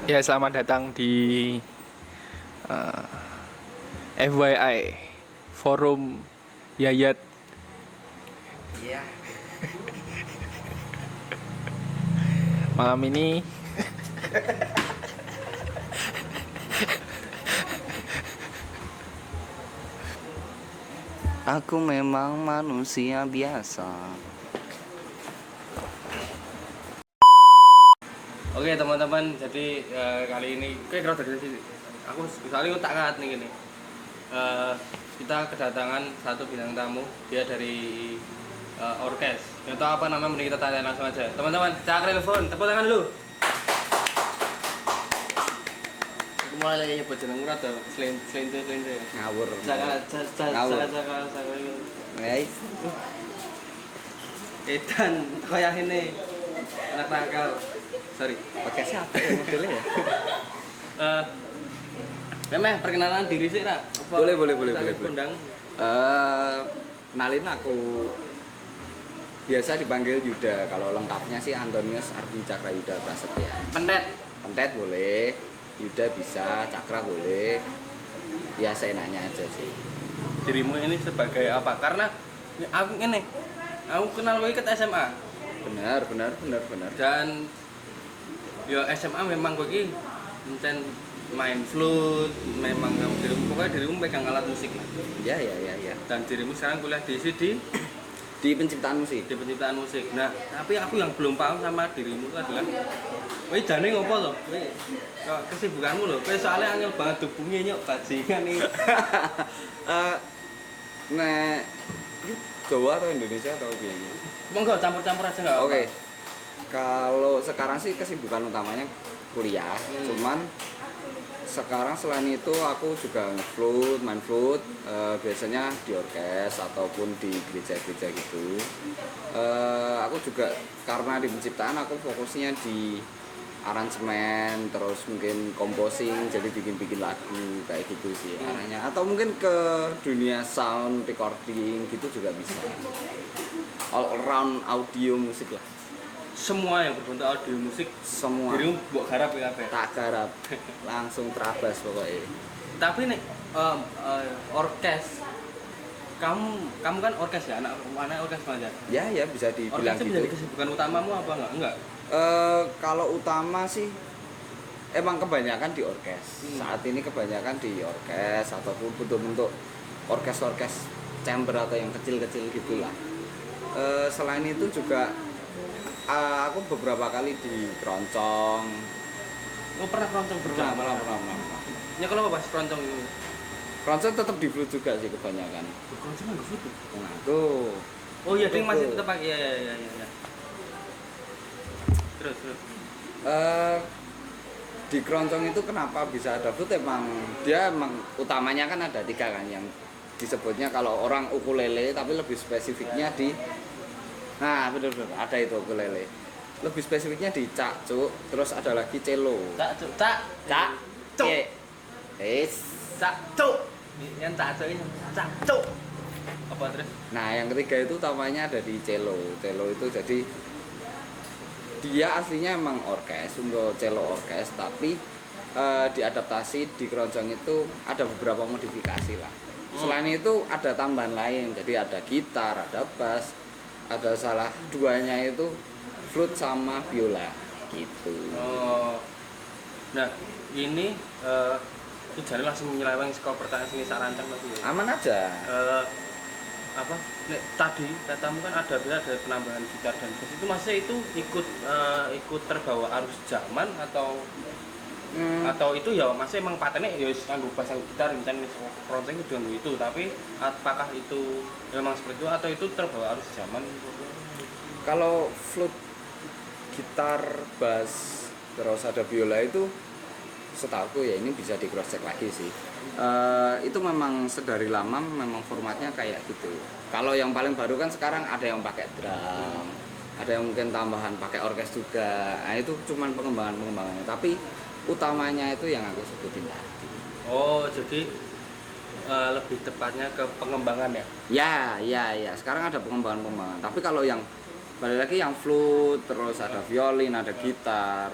Ya, selamat datang di FYI Forum Yayat. Iya. Malam ini Aku memang manusia biasa. Oke teman-teman, jadi kali ini kayak dari sini. Aku sekali tak ngat nih gini. Kita kedatangan satu bintang tamu, dia dari orkes. Nggak tahu apa namanya, mending kita tanya langsung aja. Teman-teman, cak telepon, tepuk tangan dulu. Aku mulai lagi nyebut jeneng ora tuh, selinte. Ngawur. Caka. Guys, Edan, kayak ini anak nakal. Sorry. pakai siapa ya modelnya ya? Memang perkenalan diri sih, Ra. Boleh. Undang. Kenalin aku. Biasa dipanggil Yuda. Kalau lengkapnya sih Antonius Ardi Cakra Yuda Prasetya. Pentet boleh, Yuda bisa, Cakra boleh. Ya seenaknya aja sih. Dirimu ini sebagai apa? Karena aku ini, aku kenal kowe ket SMA. Benar. Dan ya SMA memang kowe iki enten main flute, memang kamu dirimu pokoknya dirimu pegang alat musik lah. Ya. Dan dirimu sekarang kuliah di Di penciptaan musik. di penciptaan musik. Nah, tapi aku yang belum paham sama dirimu itu adalah kowe jane ngopo to? Kowe kesibukanmu lho. Kowe soalnya angel banget hubungi nyok bajingan iki. Nek Jawa atau Indonesia atau gini? Monggo campur-campur aja enggak? Oke. Kalau sekarang sih kesibukan utamanya kuliah. Cuman sekarang selain itu aku juga nge-flute, main flute, biasanya di orkes ataupun di gereja-gereja gitu. Aku juga karena di penciptaan aku fokusnya di aransemen, terus mungkin composing, jadi bikin lagu kayak gitu sih arahnya. Atau mungkin ke dunia sound recording gitu juga bisa. All around audio musik lah. Semua yang berbentuk audio musik Semua dirimu mbok garap ya kabeh. tak garap, langsung terabas pokoknya. Tapi nih orkes kamu kan orkes ya, anak orkes aja. Ya bisa dibilang Orkes itu gitu. menjadi kesibukan utamamu apa enggak? Kalau utama sih emang kebanyakan di orkes. Saat ini kebanyakan di orkes ataupun bentuk orkes chamber atau yang kecil-kecil gitulah. Selain itu juga aku beberapa kali di keroncong. Oh, pernah keroncong berulang? Pernah. Ya kalau pas keroncong itu. Keroncong tetap di flute juga sih kebanyakan. Keroncong enggak foto. Nah, tuh. Oh iya, ding masih Tuh. tetap pakai. Iya. Terus. Di keroncong itu kenapa bisa ada flute, dia emang utamanya kan ada 3 kan yang disebutnya kalau orang ukulele, tapi lebih spesifiknya di bener ada itu ukulele. Lebih spesifiknya di cak cuk, terus ada lagi cello. Cak Cuk. Cak Cuk. Yang cak ini cak cuk. Apa terus? Nah, yang ketiga itu utamanya ada di cello. Cello itu jadi dia aslinya emang orkes, untuk cello orkes, tapi diadaptasi di keroncong itu ada beberapa modifikasi lah. Selain itu ada tambahan lain, jadi ada gitar, ada bass, ada salah duanya itu flute sama biola gitu. Oh. Nah, ini itu jadi langsung menyeleweng sekolah pertanyaan sini sak rancang lagi ya. Aman aja. Apa? Nek tadi katamu kan ada penambahan gitar dan bass itu masih itu ikut terbawa arus zaman atau itu ya masih emang patennya ya nganggo bass nganggo gitar misalnya keroncong itu nganggo itu, tapi apakah itu memang seperti itu atau itu terbawa arus zaman? Kalau flute, gitar, bass, terus ada biola itu setahu ya ini bisa di cross check lagi sih. Itu memang sedari lama memang formatnya kayak gitu. Kalau yang paling baru kan sekarang ada yang pakai drum, ada yang mungkin tambahan pakai orkes juga. Nah, itu cuman pengembangannya. Tapi utamanya itu yang aku sebutin tadi. Oh, jadi lebih tepatnya ke pengembangan ya? Ya. Sekarang ada pengembangan. Tapi kalau yang balik lagi yang flute, terus ada violin, ada gitar,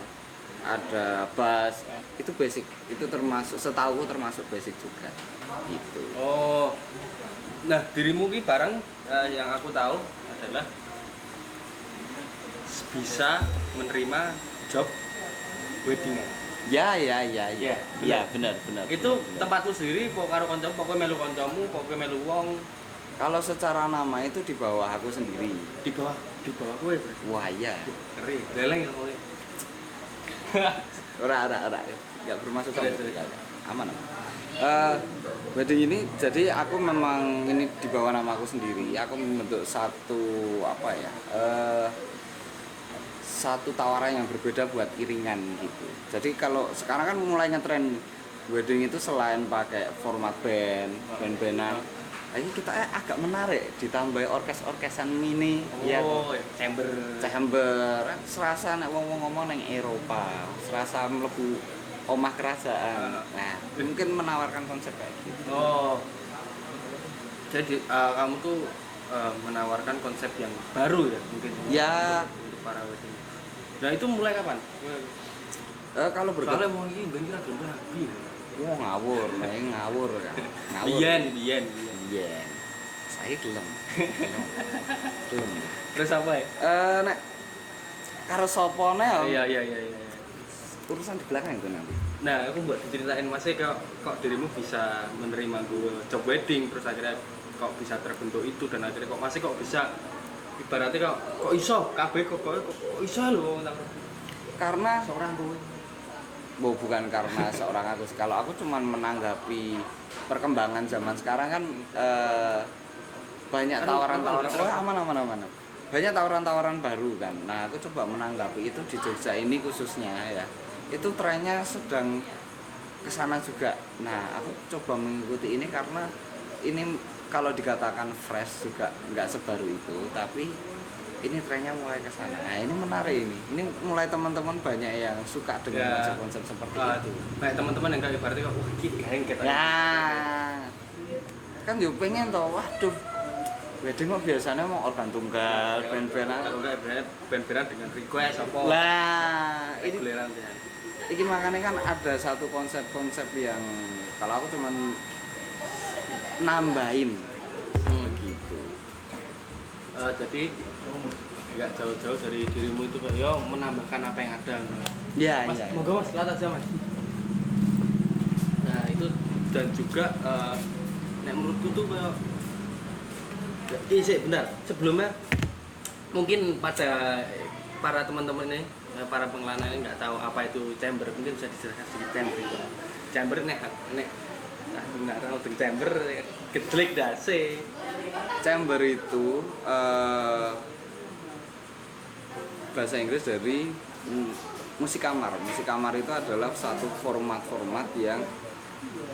ada bass. Itu basic, itu termasuk, setahu termasuk basic juga gitu. Oh, nah dirimu ini barang yang aku tahu adalah bisa menerima job wedding. Ya, benar. Itu tempatmu sendiri, pokok karo kancamu, pokoknya melu kancamu, pokoknya melu wong. Kalau secara nama itu di bawah aku sendiri. Di bawah kowe. Wah iya. Ngeri, leleng ya kowe. Ora. Enggak bermaksud Sudah. aman. Wedding ini jadi aku memang ini di bawah nama aku sendiri. Aku membentuk satu apa ya? Satu tawaran yang berbeda buat iringan gitu. Jadi kalau sekarang kan mulai ngetren wedding itu selain pakai format band-bandan, ini kita agak menarik ditambah orkes-orkesan mini ya. Oh, chamber. Serasa nek wong-wong ngomong nang Eropa, serasa mlebu omah kerajaan. Nah, mungkin menawarkan konsep kayak gitu. Oh. Jadi kamu tuh menawarkan konsep yang baru ya mungkin. Ya, Untuk para wedding. Nah, itu mulai kapan? kalau Soalnya mau ini ben kira gelem rabi. ngawur kan. Ngawur. Biyen. Iya. Saya gelem. Terus apa ya? Nek karo sopone ya Iya. urusan di belakang itu nanti. Nah, aku buat diceritain Mas kok dirimu bisa menerima gue job wedding terus akhirnya kok bisa terbentuk itu dan akhirnya kok masih kok bisa ibaratnya kok iso kabeh kok iso lho Karena seorang gue. bukan karena seorang aku. Kalau aku cuman menanggapi perkembangan zaman sekarang kan banyak tawaran-tawaran. Oh, aman. Banyak tawaran-tawaran baru kan. Nah, aku coba menanggapi itu di Jogja ini khususnya ya. Itu trennya sedang kesana juga. Nah, aku coba mengikuti ini karena ini kalau dikatakan fresh juga nggak sebaru itu, tapi ini trennya mulai ke sana. Nah, ini menarik ini. Ini mulai teman-teman banyak yang suka dengan konsep-konsep seperti itu. Kayak teman-teman yang kayak ibaratnya kok wah iki gaeng kita. Ya. Kan yo pengen toh, waduh. Wedding kok biasanya mau organ tunggal, band-bandan. Enggak band-bandan dengan request apa. Lah, ini Giliran ya. ini makanya kan ada satu konsep-konsep yang kalau aku cuman nambahin begitu. Jadi nggak jauh-jauh dari dirimu itu kayak yo menambahkan apa yang ada. Ya, Mas, iya. moga Mas lihat aja Mas. Nah itu dan juga nek menurutku tuh kayak benar sebelumnya mungkin pada para teman-teman ini para pengelana ini nggak tahu apa itu chamber, mungkin bisa dijelaskan sedikit chamber nek nggak tahu chamber keclik dase. Chamber itu bahasa Inggris dari musik kamar. Musik kamar itu adalah satu format-format yang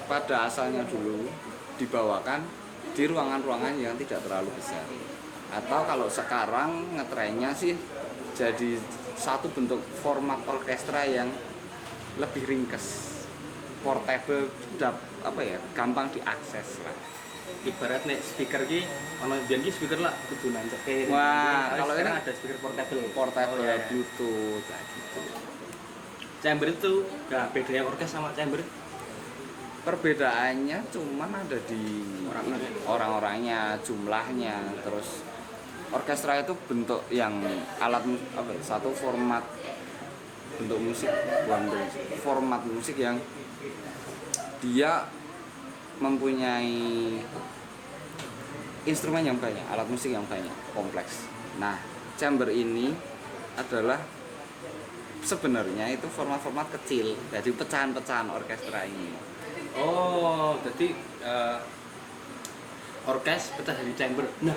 pada asalnya dulu dibawakan di ruangan-ruangan yang tidak terlalu besar. Atau kalau sekarang ngetrennya sih jadi satu bentuk format orkestra yang lebih ringkes, portable, gampang diakses lah. Ibarat nek speaker ki ono biyen ki speaker lah kudu nancep. Wah, kalau sekarang ini ada speaker portable. Portable, Oh, iya. Bluetooth kayak gitu. Chamber itu nah bedanya orkes sama chamber. Perbedaannya cuman ada di orang-orangnya, jumlahnya, terus orkestra itu bentuk yang satu format bentuk musik, format musik yang dia mempunyai instrumen yang banyak, alat musik yang banyak, kompleks. Nah, chamber ini adalah sebenarnya itu format-format kecil, jadi pecahan-pecahan orkestra ini. Oh, jadi orkes pecah dari chamber. Nah,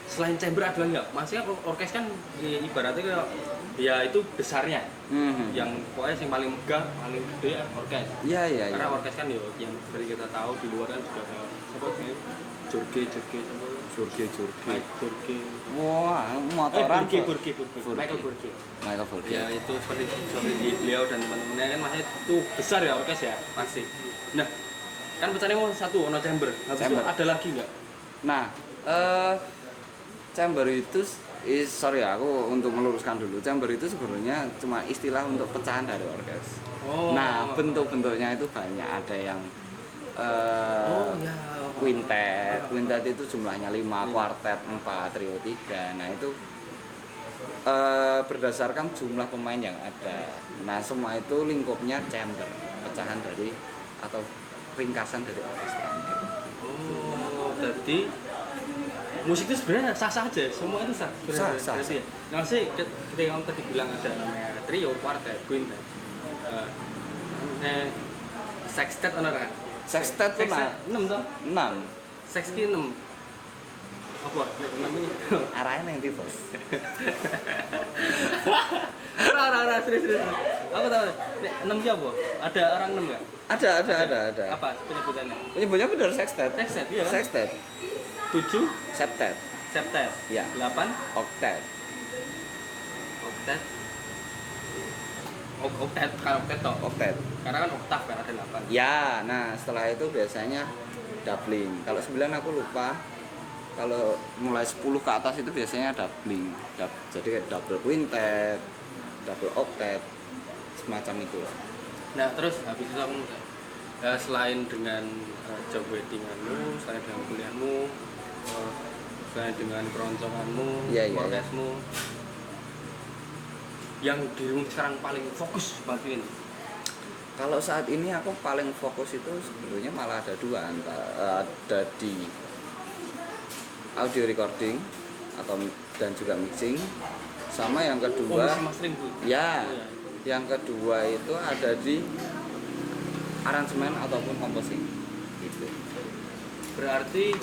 selain chamber ada nggak? Maksudnya orkes kan ibaratnya kayak ya itu besarnya. Yang pokoknya yang paling megah, paling gede orkes. Iya. Karena orkes kan ya yang seperti kita tahu di luar kan juga kayak siapa sih? Jorge. Mike Jorge. Wah, motoran. Michael Jorge. Ya Burke. itu seperti beliau dan teman-temannya kan masih itu besar ya orkes ya pasti. Nah, kan pecahnya mau satu chamber. Habis itu Chamber. ada lagi nggak? Nah, chamber itu Sorry ya, aku untuk meluruskan dulu. Chamber itu sebenarnya cuma istilah untuk pecahan dari orkes. Oh. Nah, bentuk-bentuknya itu banyak. Ada yang Ya. quintet. Quintet itu jumlahnya 5, kuartet 4, trio 3. Nah, itu berdasarkan jumlah pemain yang ada. Nah, semua itu lingkupnya chamber, pecahan dari atau ringkasan dari orkestra. Oh, jadi musik itu sebenarnya sah-sah aja, semua itu sah. Sah. Ya. Nah, ketika kamu tadi bilang ada namanya trio, quartet, quintet, sextet ada nggak? Sextet itu 6 toh? 6. Sextet 6. Apa? Namanya? Arahnya yang tifus. Ora, serius. Apa tahu? 6 siapa? Ada orang 6 nggak? Ada. Apa penyebutannya? Penyebutnya benar sextet. Sextet, iya kan? Sextet. 7 Septet. septet. Ya. 8 Oktet. oktet. Oktet, kalau oktet toh. Oktet. Karena kan oktav kan ada 8. Ya, nah setelah itu biasanya doubling. Kalau 9 aku lupa. Kalau mulai 10 ke atas itu biasanya doubling. Jadi kayak double quintet, double octet, semacam itu. Nah, terus habis itu aku selain dengan job weddinganmu, selain dengan kuliahmu, selain dengan keronconganmu, Iya. orkesmu, yang dirimu sekarang paling fokus bantuin. Kalau saat ini aku paling fokus itu sebetulnya malah ada dua, ada di audio recording dan juga mixing, sama yang kedua mastering Bu. ya, yang kedua itu ada di aransemen ataupun composing gitu. Berarti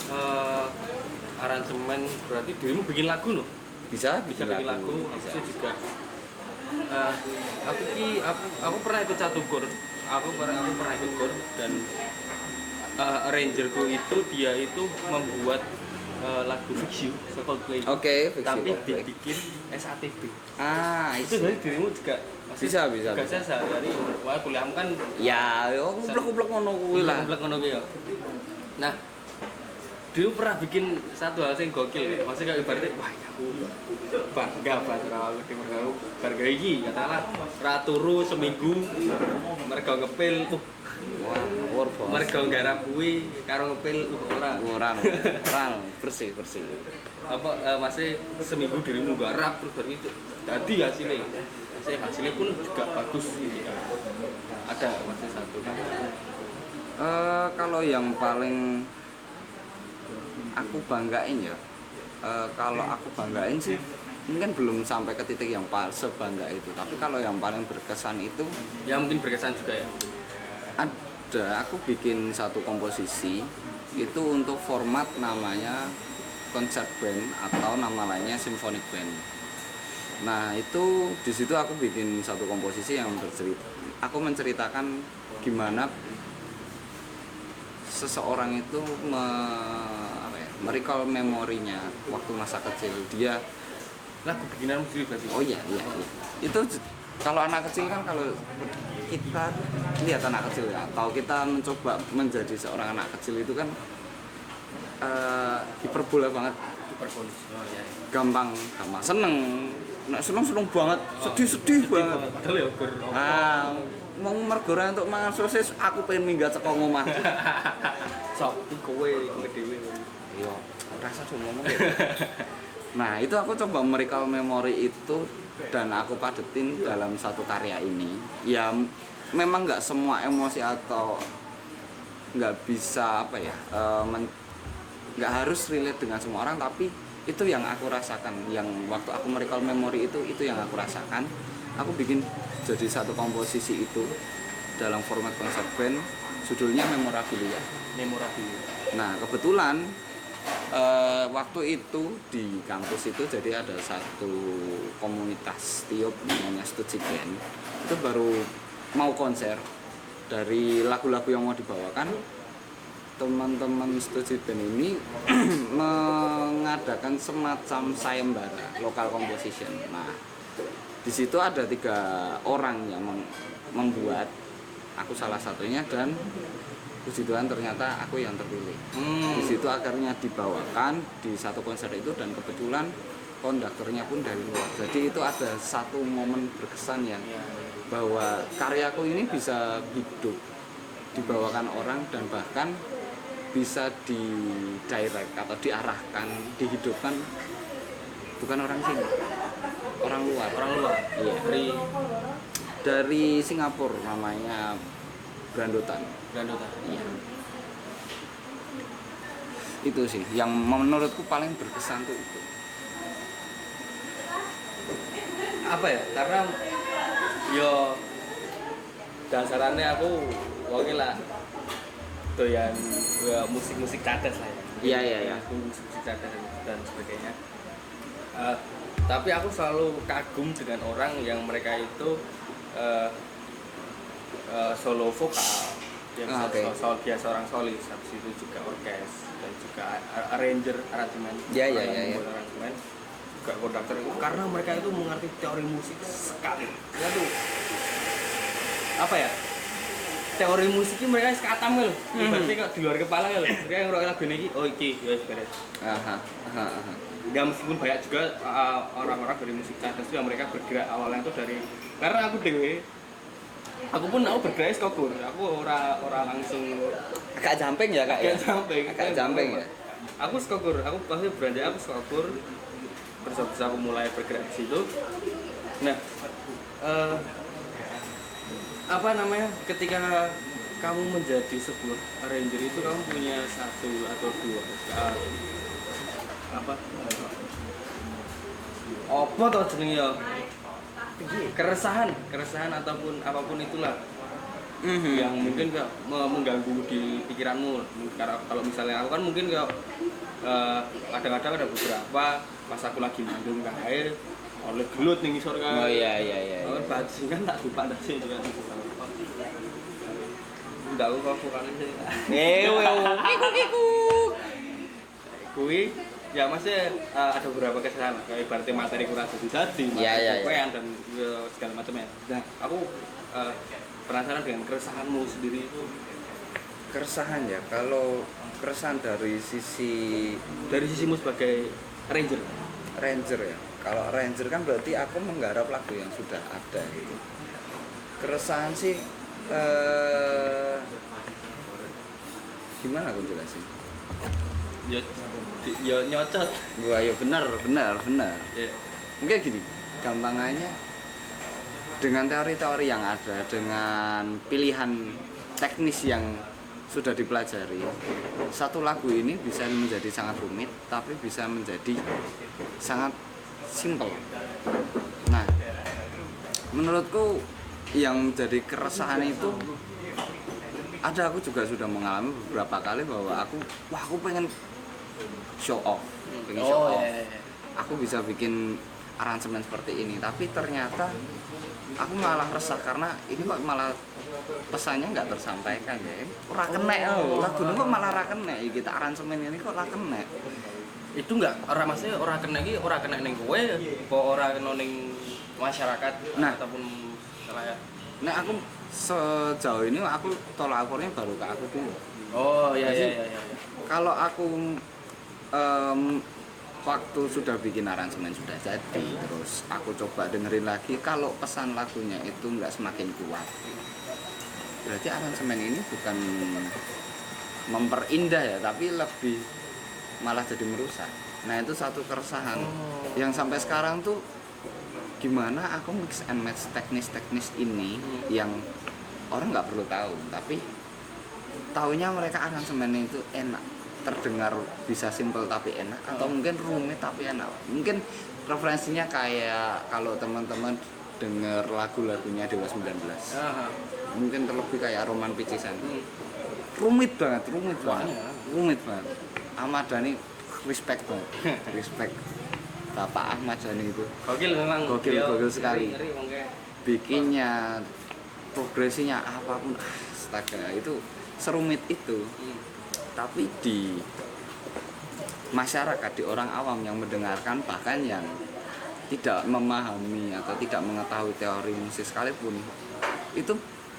aransemen, berarti dirimu bikin lagu loh. Bisa Bikin lagu, bisa. aku juga. Aku pernah ikut satu kur. Aku pernah ikut kur dan arrangerku itu dia itu membuat lagu Fix You Coldplay. Oke, Fix You, tapi Coldplay. dibikin SATB. Itu Itu dari dirimu juga bisa. Gak sehari-hari. Wah, kuliahmu kan Ya, yo kuplek ngono kuwi lah. komplek ngono ki ya. Nah, dulu pernah bikin satu hal yang gokil. Maksudnya kayak ibaratnya, wah aku bangga banget kalau aku mergo bangga iki katakanlah ra turu seminggu mergo ngepil. Wah, ngawur bos. Mergo nggarap kuwi karo ngepil ora. Orang bersih. Apa masih seminggu dirimu nggarap terus baru itu. Jadi hasilnya pun juga bagus gitu kan. Ada masih satu. Kalau yang paling aku banggain ya, kalau aku banggain sih mungkin belum sampai ke titik yang sebangga itu, tapi kalau yang paling berkesan itu Ya mungkin berkesan juga ya. aku bikin satu komposisi itu untuk format namanya concert band atau nama lainnya symphonic band. Nah, itu di situ aku bikin satu komposisi yang aku menceritakan gimana seseorang itu merecall memorinya waktu masa kecil dia. Lagu bikinanmu sendiri berarti. Oh iya. Itu kalau anak kecil kan, kalau kita lihat anak kecil ya, atau kita mencoba menjadi seorang anak kecil itu kan hiperbola banget, Hiperbolis. Oh iya. gampang seneng seneng banget, sedih banget. Padahal ya Mau mergora untuk mangan sosis, aku pengen minggat saka omah. sok kowe dhewe. Iya, rasa cuma ngomong gitu. Nah, itu aku coba merecall memori itu dan aku padetin dalam satu karya ini. Ya memang nggak semua emosi atau nggak bisa nggak harus relate dengan semua orang, tapi itu yang aku rasakan. Yang waktu aku merecall memori itu yang aku rasakan. Aku bikin jadi satu komposisi itu dalam format konsep band, judulnya Memorabilia. Nah, kebetulan waktu itu di kampus itu jadi ada satu komunitas tiup namanya Studi Band. Itu baru mau konser. Dari lagu-lagu yang mau dibawakan, teman-teman Studi Band ini mengadakan semacam sayembara local composition. Nah, di situ ada 3 orang yang membuat, aku salah satunya, dan puji Tuhan ternyata aku yang terpilih. Di situ akhirnya dibawakan di satu konser itu, dan kebetulan konduktornya pun dari luar. Jadi itu ada satu momen berkesan ya, bahwa karyaku ini bisa hidup dibawakan orang dan bahkan bisa di direct atau diarahkan, dihidupkan bukan orang sini, orang luar. Iya. Dari Singapura, namanya Brandotan. Iya. Itu sih yang menurutku paling berkesan tuh itu. Apa ya, karena yo dasarannya aku oke lah doyan musik cadas lah ya. Iya. Musik cadas dan sebagainya. Tapi aku selalu kagum dengan orang yang mereka itu solo vokal, dia seorang solis, habis itu juga orkes dan juga arranger, aransemen, aransemen, juga konduktor itu, karena mereka itu mengerti teori musik sekali. Ya tuh apa ya, teori musiknya mereka sekatam loh. Berarti kok di luar kepala loh. Mereka yang ngerokok lagu ini, oh iki ya beres. Ya meskipun banyak juga orang-orang dari musik cadas yang mereka bergerak awalnya itu dari, karena aku bergerak skokur, aku orang langsung Agak jamping ya kak ya? Agak jamping ya? Aku skokur, aku pasti beranjak aku skokur, terus aku mulai bergerak di situ. Nah, apa namanya, ketika kamu menjadi sebuah arranger itu kamu punya satu atau dua apa toh jenenge ya, keresahan ataupun apapun itulah yang mungkin gak mengganggu di pikiranmu. Karena kalau misalnya aku kan mungkin gak kadang-kadang ada beberapa pas aku lagi mandung kae oleh gelut ning isor kan. Oh iya. Bajingan tak dipandasi juga. Ndak aku kok vokalnya sih. Kuwi ya maksudnya ada beberapa kesalahan kayak ibaratnya materi kurang jadi materi dan segala macamnya. Nah, aku penasaran dengan keresahanmu sendiri itu. Keresahan ya, kalau keresahan dari sisimu sebagai ranger ya. Kalau ranger kan berarti aku menggarap lagu yang sudah ada gitu. Keresahan sih gimana aku jelasin? Ya nyocot. Wah, ya benar. Yeah. Mungkin gini, gampangannya dengan teori-teori yang ada, dengan pilihan teknis yang sudah dipelajari, satu lagu ini bisa menjadi sangat rumit, tapi bisa menjadi sangat simple. Nah, menurutku yang jadi keresahan itu ada, aku juga sudah mengalami beberapa kali bahwa aku pengen show off. Aku bisa bikin aransemen seperti ini, tapi ternyata aku malah resah karena ini kok malah pesannya nggak tersampaikan ya. Ora kenek lagu ini kok malah ora kenek, kita aransemen ini kok ora kenek. Itu enggak maksudnya ora kena ning kowe, apa ora kena ning masyarakat ataupun rakyat. Nah, aku sejauh ini aku tolak ukurnya baru ke aku dulu. Oh iya. Kalau aku waktu sudah bikin aransemen sudah jadi, terus aku coba dengerin lagi, kalau pesan lagunya itu nggak semakin kuat, berarti aransemen ini bukan memperindah ya, tapi lebih malah jadi merusak. Nah, itu satu keresahan yang sampai sekarang tuh, gimana aku mix and match teknis ini yang orang nggak perlu tahu, tapi taunya mereka aransemen itu enak, terdengar bisa simple tapi enak, atau mungkin rumit tapi enak. Mungkin referensinya kayak kalau teman-teman denger lagu-lagunya Dewa 19, mungkin terlebih kayak Roman Picisan, rumit banget. Ahmad Dhani respect Bapak Ahmad Dhani itu Gokil memang. Gokil sekali. Ngeri, Bikinnya, progresinya, apapun, astaga, itu serumit itu. Tapi di masyarakat, di orang awam yang mendengarkan, bahkan yang tidak memahami atau tidak mengetahui teori musik sekalipun, itu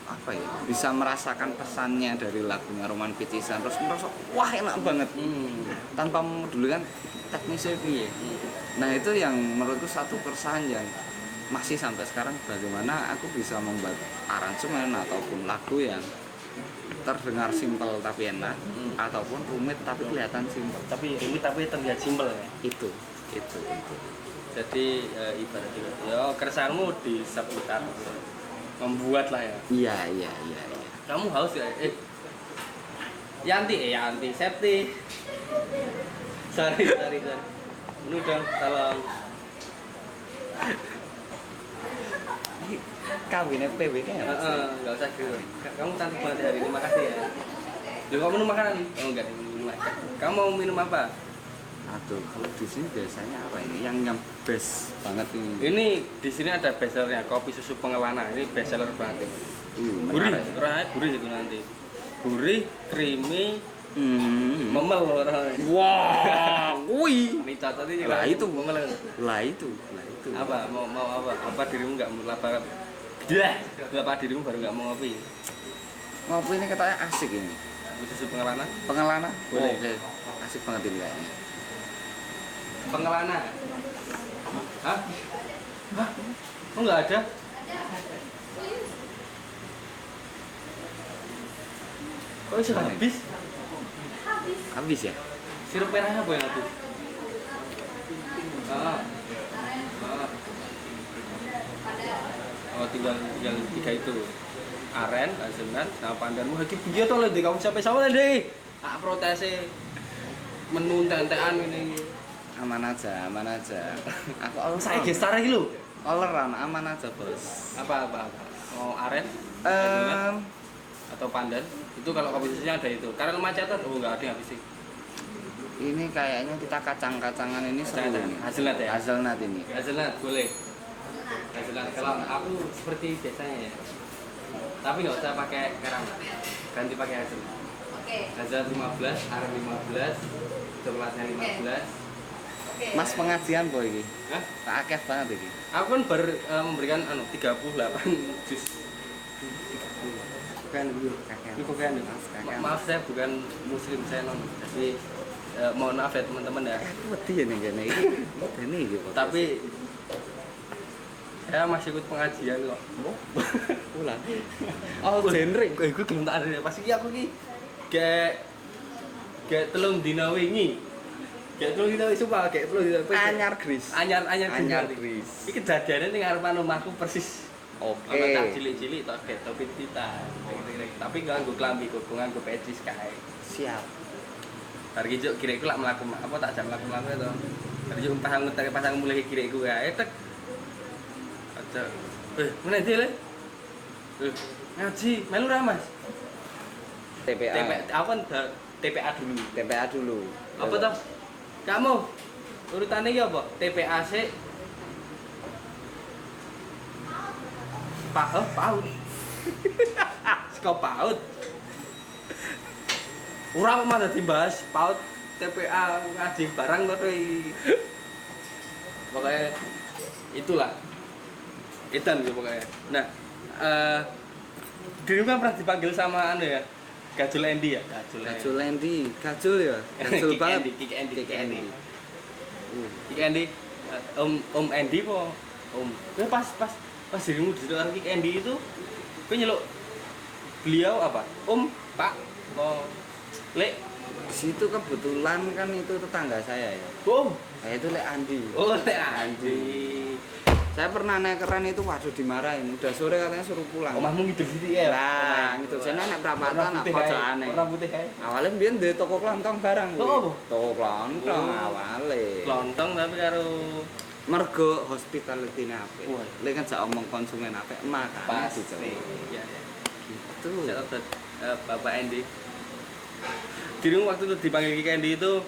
apa ya, bisa merasakan pesannya dari lagunya Roman Picisan, terus merasa wah enak banget tanpa memedulikan teknisnya piye. Nah itu yang menurutku satu keresahan yang masih sampai sekarang, bagaimana aku bisa membuat aransemen ataupun lagu yang terdengar simpel tapi enak, ataupun rumit tapi kelihatan simpel. Tapi rumit tapi terlihat simpel ya. Itu. Jadi ibaratnya ya keresahanmu di seputar membuat lah ya. Iya. Kamu haus ya? Yanti Septi. Sorry. Ini dong, tolong. Kawinnya PWK ya? Enggak usah gitu. Kamu cantik banget hari ini, makasih ya. Loh, kamu minum makanan? Oh enggak, minum aja. Kamu mau minum apa? Aduh, kalau di sini biasanya apa ini? Yang best banget ini. Ini di sini ada bestsellernya, kopi susu pengelana. Ini bestseller banget. Gurih, gurih itu nanti. Gurih, creamy, memel orang. Wah, wih. Ini catatnya Lah itu. memel. Lah itu. Apa? Mau apa? Apa dirimu enggak mau lapar? Apa dirimu baru enggak mau ngopi? Ngopi ini katanya asik ini. Kopi susu pengelana? Pengelana? Boleh. Oke. Asik banget ini kayaknya. Pengelana? Hah? Oh enggak ada? Kok bisa habis? Habis ya? Sirup merahnya apa yang habis? Oh tinggal 3 itu. Aren, hazelnut, sama pandanmu lagi piye to lho kamu sampai sama deh. Tak protese menu tentekan ini. Aman aja. Aku Saya gestar iki lho. oleran aman aja, Bos. Apa? Mau aren? Hazelnut? Atau pandan? Itu kalau kopi susunya ada itu. Karena macatan, enggak ada yang habis sih. Ini kayaknya kita kacang-kacangan ini seru Kacang-kacangan. nih. Hazelnut ya? Hazelnut ini. Hazelnut boleh. Hazelnut kalau aku seperti biasanya ya. Tapi nggak usah pakai garam. Ganti pakai hazelnut. Hazelnut 15, aren 15, coklatnya 15. Mas pengajian boy ini. Hah? Tak akeh banget ini. Aku kan memberikan 38 jus. Bukan dulu. Ini bukan. Maaf saya bukan muslim, saya non. Jadi mohon maaf ya teman-teman ya. Wedi ya nih gini. Ini gitu. Tapi saya masih ikut pengajian kok. Ulang. Oh, genre. Gue gelem tak ada pasti aku ki kayak telung dina wingi. Kayak telung dina sumpah kayak telung dina. Anyar Gris. Anyar Gris. Iki kejadiannya ning ngarepan omahku persis. Oke. Ana tak cilik-cilik tok kayak topi tita. Tapi nganggo klambi kok nganggo pecis kae. Siap. Bar iki juk kiriku lak mlaku apa tak jam mlaku to. Bar juk paham ngetek pasang mulai kiriku kae tek. Aja. Mana dia le? Ngaji, melu ra Mas? TPA. Apa TPA dulu. TPA dulu. Apa toh? Kamu urutannya iki apa? TPA sik. PAUD. Saka PAUD. Ora kok malah dibahas PAUD TPA ngaji barang kok iki. Pokoknya itulah. Edan gitu pokoknya. Nah, dirimu kan pernah dipanggil sama ya? Gajul Endi ya? Gajul Endi. Gajul ya? Gajul banget. Kiki Endi. Kiki Endi. Om Endi po. Om. Kowe pas dirimu di luar Kiki Endi itu kowe nyeluk beliau apa? Om, Pak, oh, Lek. Di situ kebetulan kan itu tetangga saya ya. Om. Nah, itu Lek Andi. Oh, Lek Andi. Saya pernah naik keren itu, waduh dimarahin. Udah sore katanya suruh pulang. Omahmu ngidul sithik ya. Lah, gitu. Saya anak perapatan, anak pojokane. Ora putih kae. Awalnya biyen ndek toko klontong barang. Toko apa? Toko klontong Oh. awale. Klontong tapi karo Mergo hospitality-ne apik. Wah. Lek kan jak omong konsumen apik, makane pasti. dicoba. Iya. Gitu. Catat Bapak Endi. Dirimu waktu itu dipanggil Kiki Endi itu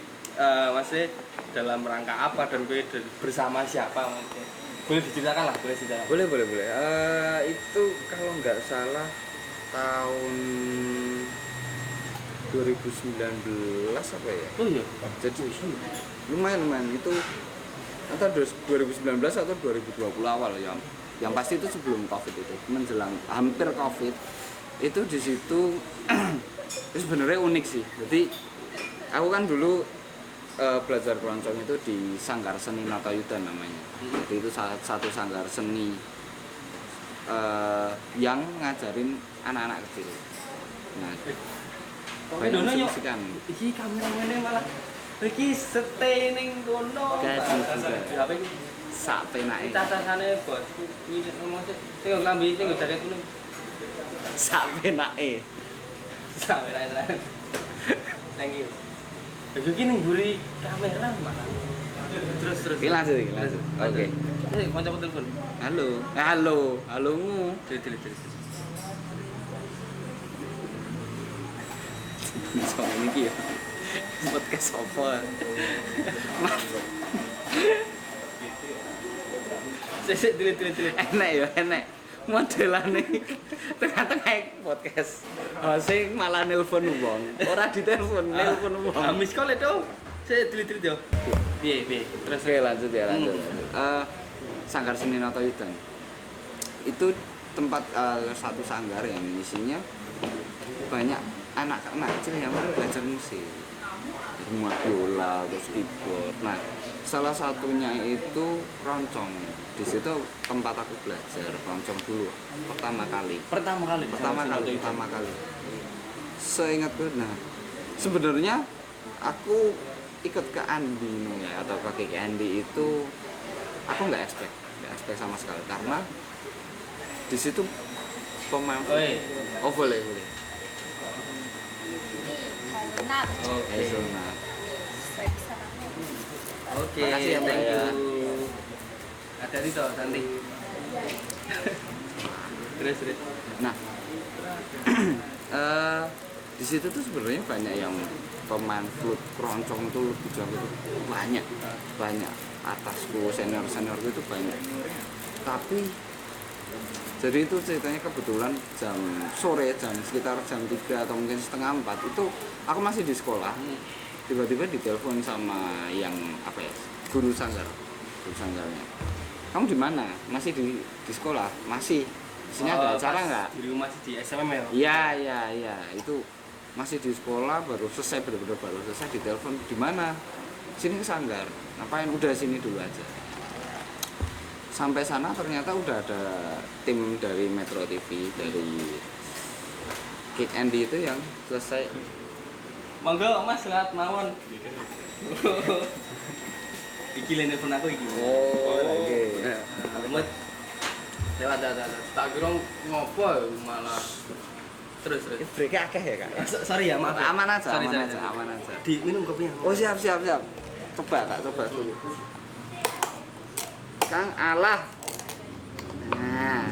masih dalam rangka apa dan gue bersama siapa mungkin? Boleh diceritakan lah, boleh diceritakan. Boleh. Itu kalau nggak salah tahun 2019 apa ya? Oh iya. Jadi lumayan itu antara 2019 atau 2020 awal ya. Yang pasti itu sebelum Covid itu, menjelang hampir Covid. Itu di situ itu sebenarnya unik sih. Jadi aku kan dulu belajar keroncong itu di Sanggar Seni Natayudan namanya. Jadi itu salah satu sanggar seni yang ngajarin anak-anak kecil. Nah, banyak musikan. Iki kameramane malah iki stay ning kono. Gaji juga. HP iki Sak penake. catasane bosku iki ngomong sing lambi sing jaket kuning. Sak penake. Sampai lain. Thank you. Iki ning mburi kamera malah. Terus. Iki lanjut. Oke. Kanca telepon. Halomu. Terus. Soal ini ya. Podcast apa? Sik tulis. Enak. Modelane tengah-tengah podcast. Sing malah nelpon wong. Ora ditelepon, nelpon wong. Miss call itu. Sik tulis yo. Piye. Terus Oke, lanjut. Sanggar Seni Natayudan. Itu tempat satu sanggar yang isinya banyak anak-anak kecil yang belajar musik. Rumah biola, terus keyboard. Nah, salah satunya itu keroncong. Di situ tempat aku belajar keroncong dulu pertama kali. Seingatku, nah sebenarnya aku ikut ke Andi ya, atau ke Kiki Andi itu aku nggak expect sama sekali karena di situ pemain. Oh boleh. Nah, Oke, Makasih ya, Mbak, thank ya. you. Hati-hati toh, Santi. Terus. Nah, di situ tuh sebenarnya banyak yang pemain flute keroncong tuh banyak atasku senior itu banyak. Tapi jadi itu ceritanya kebetulan jam sore, sekitar jam 3 atau mungkin setengah 4 itu aku masih di sekolah. Tiba-tiba ditelepon sama yang guru sanggarnya. Kamu di mana? Masih di sekolah? Masih. Di sini ada acara nggak? Dulu masih di SMM ya? Iya. Itu masih di sekolah, baru selesai, benar-benar baru selesai, ditelepon. Di mana? Sini ke sanggar. Ngapain? Udah sini dulu aja. Sampai sana ternyata udah ada tim dari Metro TV, dari Kick Andy itu yang selesai. Monggo Mas, lihat mawon. Iki lene nelfon aku iki. Oke. Alamat. Lewat. Tak kira ngopo malah. Terus. Break akeh ya, Kak? Sorry ya, maaf. Ya. Aman aja. Sorry. Di minum kopinya. Oh, siap. Coba dulu. Kang Allah. Nah,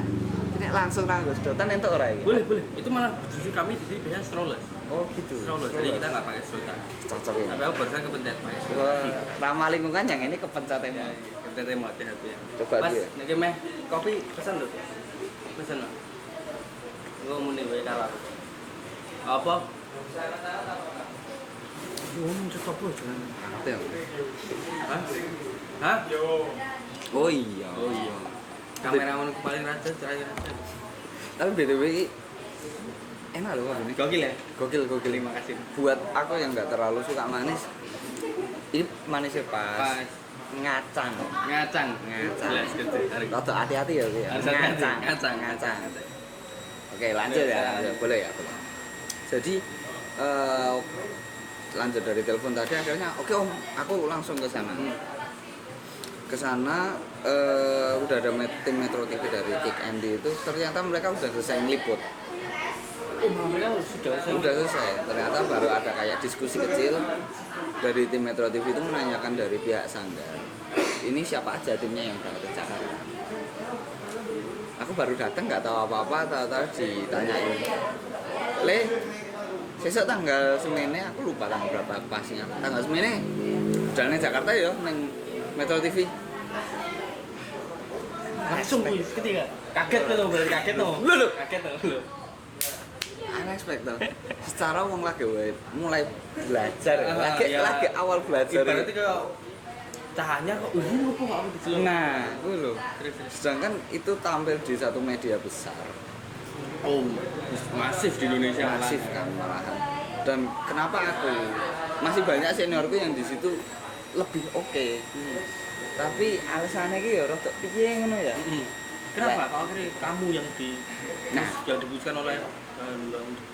ini langsung nanggo sedotan entuk ora iki? Boleh. Itu malah justru kami di sini biasanya stroller. Oh, gitu. Stroller. Jadi kita nggak pakai sedotan. Cocok ya. Tapi aku barusan kepencet pakai sedotan. Wah, ramah lingkungan yang ini kepencet Ya, emang. kepencet remote hati ya. Coba Mas, dia. nek meh kopi pesan lho. Pesan lho. Gua muni wae kalah. Apa? Cukup apa jangan. Ngerti ya? Hah? Oh iya. Kameramen paling raja, terakhir raja. Tapi BTW ini enak loh ini. Gokil ya? Gokil. Terima kasih. Buat aku yang nggak terlalu suka manis, ini manisnya pas. Pas. Ngacang. Jelas gitu. Rada hati-hati ya, Ki. Harus hati-hati. Ngacang. Oke, lanjut ya. Boleh ya. Jadi lanjut dari telepon tadi akhirnya oke Om, aku langsung ke sana. Ke sana udah ada tim Metro TV dari Kick Andy itu, ternyata mereka udah selesai ngeliput. Udah selesai. Ternyata baru ada kayak diskusi kecil dari tim Metro TV itu menanyakan dari pihak sanggar. Ini siapa aja timnya yang berangkat ke Jakarta. Aku baru datang nggak tahu apa-apa, tahu-tahu ditanyain. Besok tanggal semene, aku lupa tanggal berapa pasnya. Tanggal semene udah nang Jakarta ya, nang Metro TV. Langsung ketika kaget tuh berarti kaget tuh. Loh. Kaget tuh. Unexpected. Secara wong lagi mulai belajar, Iya. lagi awal belajar. Ibaratnya kayak cahanya kok ini apa kok aku diceluk. Nah, itu loh. Terus. Sedangkan itu tampil di satu media besar, Oh, masif di Indonesia masif kan malahan. Dan kenapa aku masih banyak seniorku yang di situ lebih oke. Tapi alasannya ki ya rada piye ngono ya. Kenapa? Kalau akhirnya kamu yang yang diputuskan oleh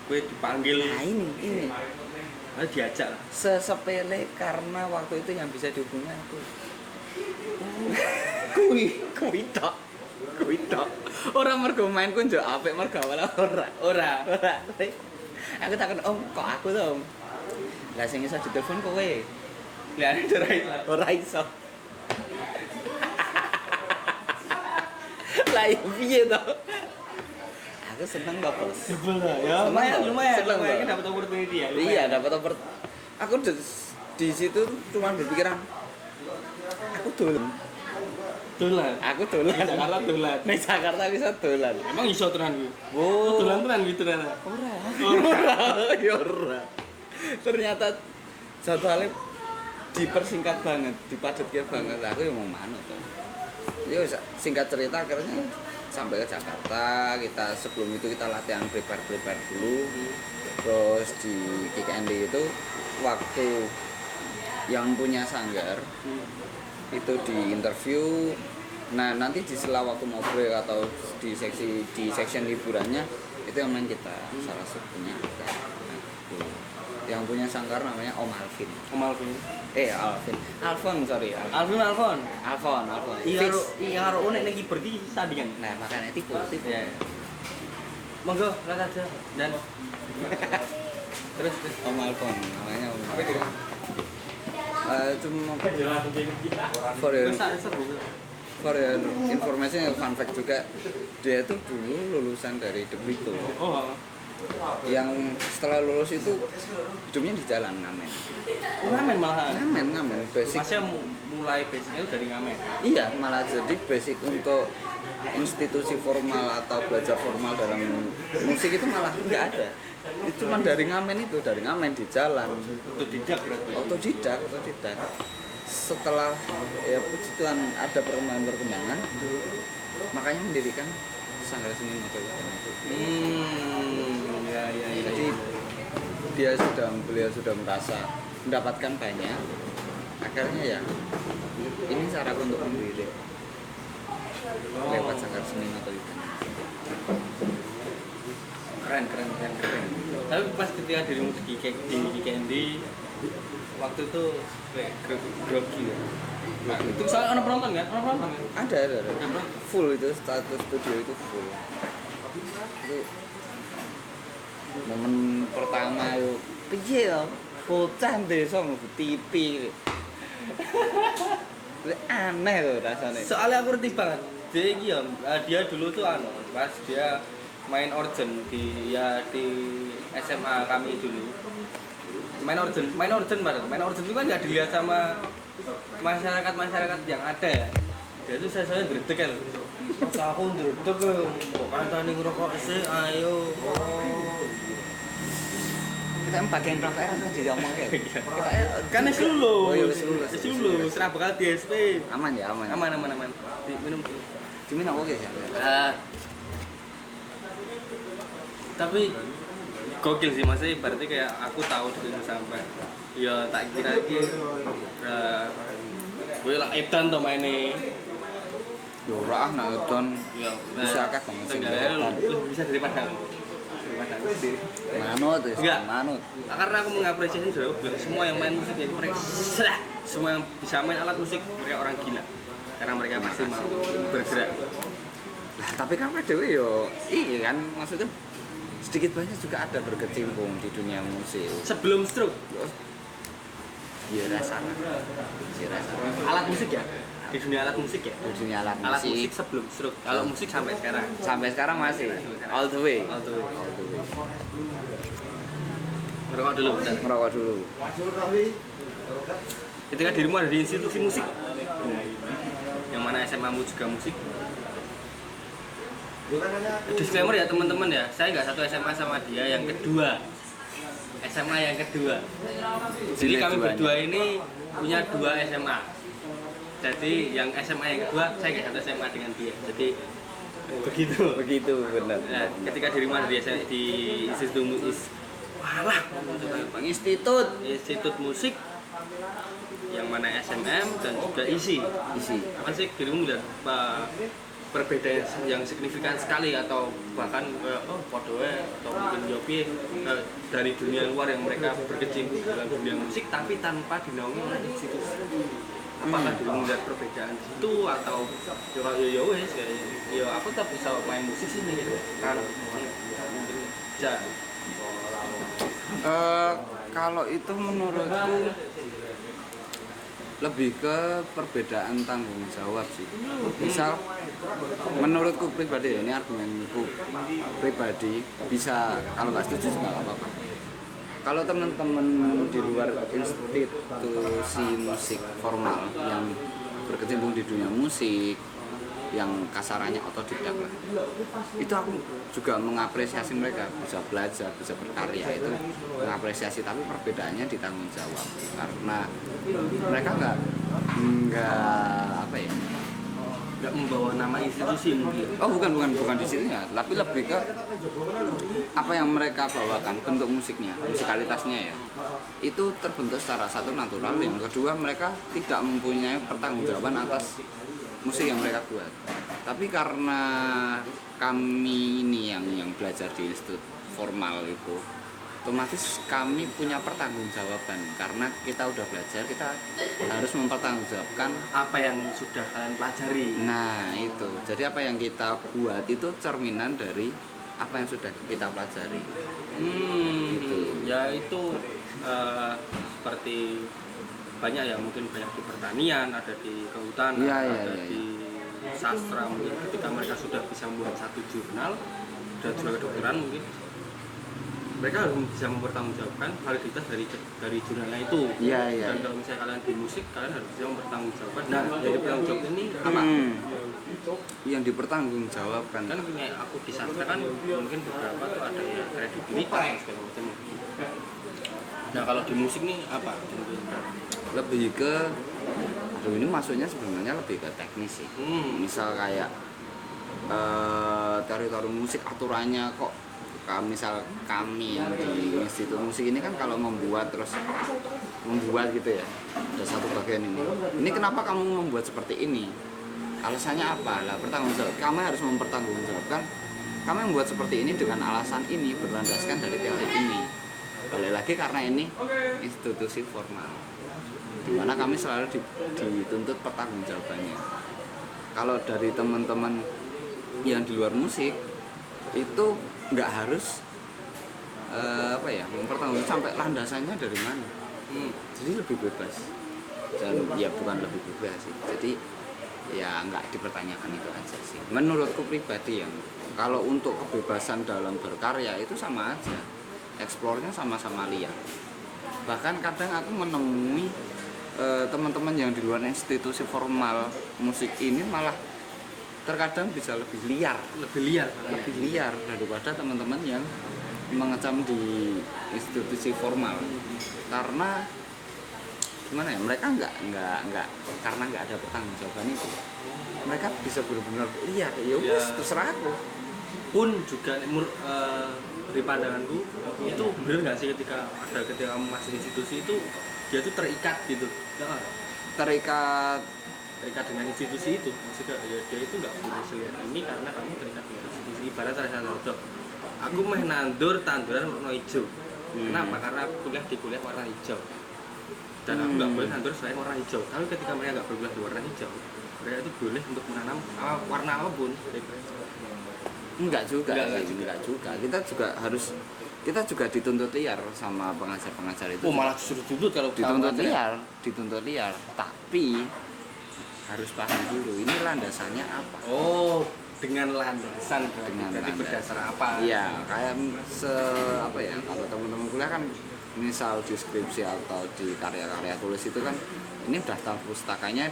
gue dipanggil. Nah ini. Harus diajak lah. Sesepele karena waktu itu yang bisa dihubungi aku. Kuwi tok. Ora mergo mainku njuk apik mergo awal ora. Aku takon Om, kok aku to Om? Lah sing iso ditelepon kowe. Lah Ora iso. Lah iya piye to? Aku seneng kok, Bos. Sebel lah ya. Lumayan kan dapat opportunity ya. Iya, dapat aku di situ cuma berpikiran aku dolan. Aku dolan. Jakarta dolan. Nek Jakarta bisa dolan. Emang iso tenan kuwi. Oh, Dolan tenan gitu tenan. Ora. Ternyata jadwalnya dipersingkat banget, dipadatkan banget. Aku yang mau manut. Ya singkat cerita akhirnya sampai ke Jakarta. Sebelum itu kita latihan prepare dulu. Terus di Kick Andy itu waktu yang punya sanggar itu di interview. Nah nanti di sela waktu mau break atau di section hiburannya itu yang main kita salah satunya yang punya sanggar namanya Om Alvin. Alvin sorry. Alvin. Iya karo nek nek kiper iki tandingan. Nah makanya tipu. Ya. Monggo lihat aja dan terus Om Alvin namanya Om Alvin. Cuma for your information, fun fact juga, dia itu dulu lulusan dari The Brito. oh Yang setelah lulus itu hidupnya di jalan ngamen. ngamen malahan. Ngamen basic. Masnya mulai basicnya itu dari ngamen. Iya, malah jadi basic untuk institusi formal atau belajar formal dalam musik itu malah nggak ada. Itu cuma dari ngamen di jalan. Otodidak berarti. Otodidak. Setelah ya puji Tuhan ada perkembangan, makanya mendirikan Sanggar Seni Motowitan itu. Ya. Jadi beliau sudah merasa mendapatkan banyak, akhirnya ya ini cara untuk memilih lewat Sanggar Seni Motowitan. Keren. Tapi pas ketika dirimu di Candy waktu itu kayak grogi ya. Nah, itu soalnya ada penonton kan? Ada. Full itu status studio itu full. Itu momen pertama yo piye yo bocah desa mlebu TV. Aneh loh rasanya. Soalnya aku ngerti banget. Dia dulu tuh pas dia main organ di SMA kami dulu. Main organ itu kan nggak dilihat sama masyarakat yang ada ya. Dia tuh saya gredeg kan. Aku gredeg kok kantane ngerokok sih ayo. Kita bagian rokok kan jadi omong ya. Kan wis lulus. Oh iya wis lulus. Serah bakal DSP. Aman. Aman. Diminum oke ya. Tapi gokil sih masih berarti kayak aku tahu dulu sampai ya tak kira gue lah edan to maine Yo ora nak don ya bisa akeh banget sing bisa daripada manut wis Enggak. manut. Karena aku mengapresiasi semua yang main musik ya mereka semua yang bisa main alat musik mereka orang gila karena mereka pasti mau bergerak. Lah tapi kan dhewe yo iya kan maksudnya sedikit banyak juga ada berkecimpung di dunia musik. Sebelum stroke Ya rasanya. alat musik ya di dunia alat musik ya Di dunia alat alat musik musik sebelum stroke kalau musik sampai sekarang sampai sekarang masih all the way. ngerokok dulu bentar. Ngerokok dulu. Ketika dirimu ada di institusi musik yang mana SMA mu juga musik. Disclaimer ya teman-teman ya, saya nggak satu SMA sama dia, yang kedua SMA yang kedua. Jadi kami berdua ini punya 2 SMA. Jadi yang SMA yang kedua saya nggak satu SMA dengan dia. Jadi begitu Begitu benar. Nah, ketika dirimu ada di Alah, Institut Institut Musik yang mana SMM dan juga ISI. isi. Apa sih dirimu melihat perbedaan yang signifikan sekali atau bahkan podoe atau mungkin yopi dari dunia luar yang mereka berkecimpung dalam dunia musik tapi tanpa dinaungi oleh institusi. Apakah dirimu melihat perbedaan di situ atau ya wes ya aku tetap bisa main musik sini gitu kan mungkin ya. Kalau itu menurutku lebih ke perbedaan tanggung jawab sih. Misal menurutku pribadi ya, ini argumenku pribadi, bisa kalau nggak setuju juga nggak apa-apa. Kalau teman-teman di luar institusi musik formal yang berkecimpung di dunia musik, yang kasarannya otodidak lah, itu aku juga mengapresiasi mereka bisa belajar, bisa berkarya, itu mengapresiasi, tapi perbedaannya di tanggung jawab karena mereka nggak apa ya, Nggak membawa nama institusi mungkin. oh bukan di situ ya, tapi lebih ke apa yang mereka bawakan, bentuk musiknya, musikalitasnya ya, itu terbentuk secara satu natural, yang kedua mereka tidak mempunyai pertanggungjawaban atas musik yang mereka buat. Tapi karena kami ini yang belajar di institut formal itu, otomatis kami punya pertanggungjawaban karena kita udah belajar, kita harus mempertanggungjawabkan Apa yang sudah kalian pelajari? nah itu. Jadi apa yang kita buat itu cerminan dari apa yang sudah kita pelajari. Gitu. Ya itu seperti banyak ya, mungkin banyak di pertanian, ada di kehutanan, Iya, ada iya. di sastra mungkin ketika mereka sudah bisa membuat satu jurnal dan jurnal kedokteran mungkin mereka harus bisa mempertanggungjawabkan validitas dari jurnalnya itu. Iya. Dan kalau misalnya kalian di musik, kalian harus bisa mempertanggungjawabkan. Nah, dari bertanggung jawab ini apa? Yang dipertanggungjawabkan Kan kayak aku di sastra kan mungkin beberapa tuh ada ya kredibilitas dan segala macam. Nah, kalau di musik nih apa? lebih ke ini maksudnya sebenarnya lebih ke teknis sih. Misal kayak teori-teori musik aturannya kok, misal kami yang di institut musik ini kan kalau membuat gitu ya, ada satu bagian ini kenapa kamu membuat seperti ini, alasannya apa lah, bertanggungjawab, kami harus mempertanggungjawabkan kami membuat seperti ini dengan alasan ini, berlandaskan dari teori ini. Balik lagi karena ini institusi formal, dimana kami selalu dituntut pertanggungjawabannya. Kalau dari teman-teman yang di luar musik itu nggak harus mempertanggungjawabkan sampai landasannya dari mana. Jadi lebih bebas, dan ya bukan lebih bebas sih, jadi ya nggak dipertanyakan itu aja sih menurutku pribadi. Yang kalau untuk kebebasan dalam berkarya itu sama aja, eksplornya sama-sama liar. Bahkan kadang aku menemui teman-teman yang di luar institusi formal musik ini malah terkadang bisa lebih liar daripada teman-teman yang mengecam di institusi formal. Karena gimana ya, mereka nggak karena nggak ada pertanggungjawaban itu, mereka bisa benar-benar liar. Ya wis, terserah aku. Pun juga dari pandanganku itu benar nggak sih ketika kamu masuk institusi itu dia tuh terikat gitu, terikat dengan institusi itu. Maksudnya ya dia itu nggak boleh seliar ini karena kamu terikat dengan institusi. Ibarat salah satu aku meh nandur tanduran warna hijau. Kenapa? Karena aku kuliah warna hijau dan aku nggak boleh nandur selain warna hijau. Tapi ketika mereka nggak berkuliah di warna hijau, mereka itu boleh untuk menanam warna apapun. Enggak juga. Kita juga dituntut liar sama pengajar itu. Oh, malah justru dituntut kalau dituntut liar, tapi harus paham dulu ini landasannya apa. Oh, dengan landasan berarti berdasar apa? Iya, kayak kalau teman-teman kuliah kan misal di skripsi atau di karya-karya tulis itu kan ini daftar pustakanya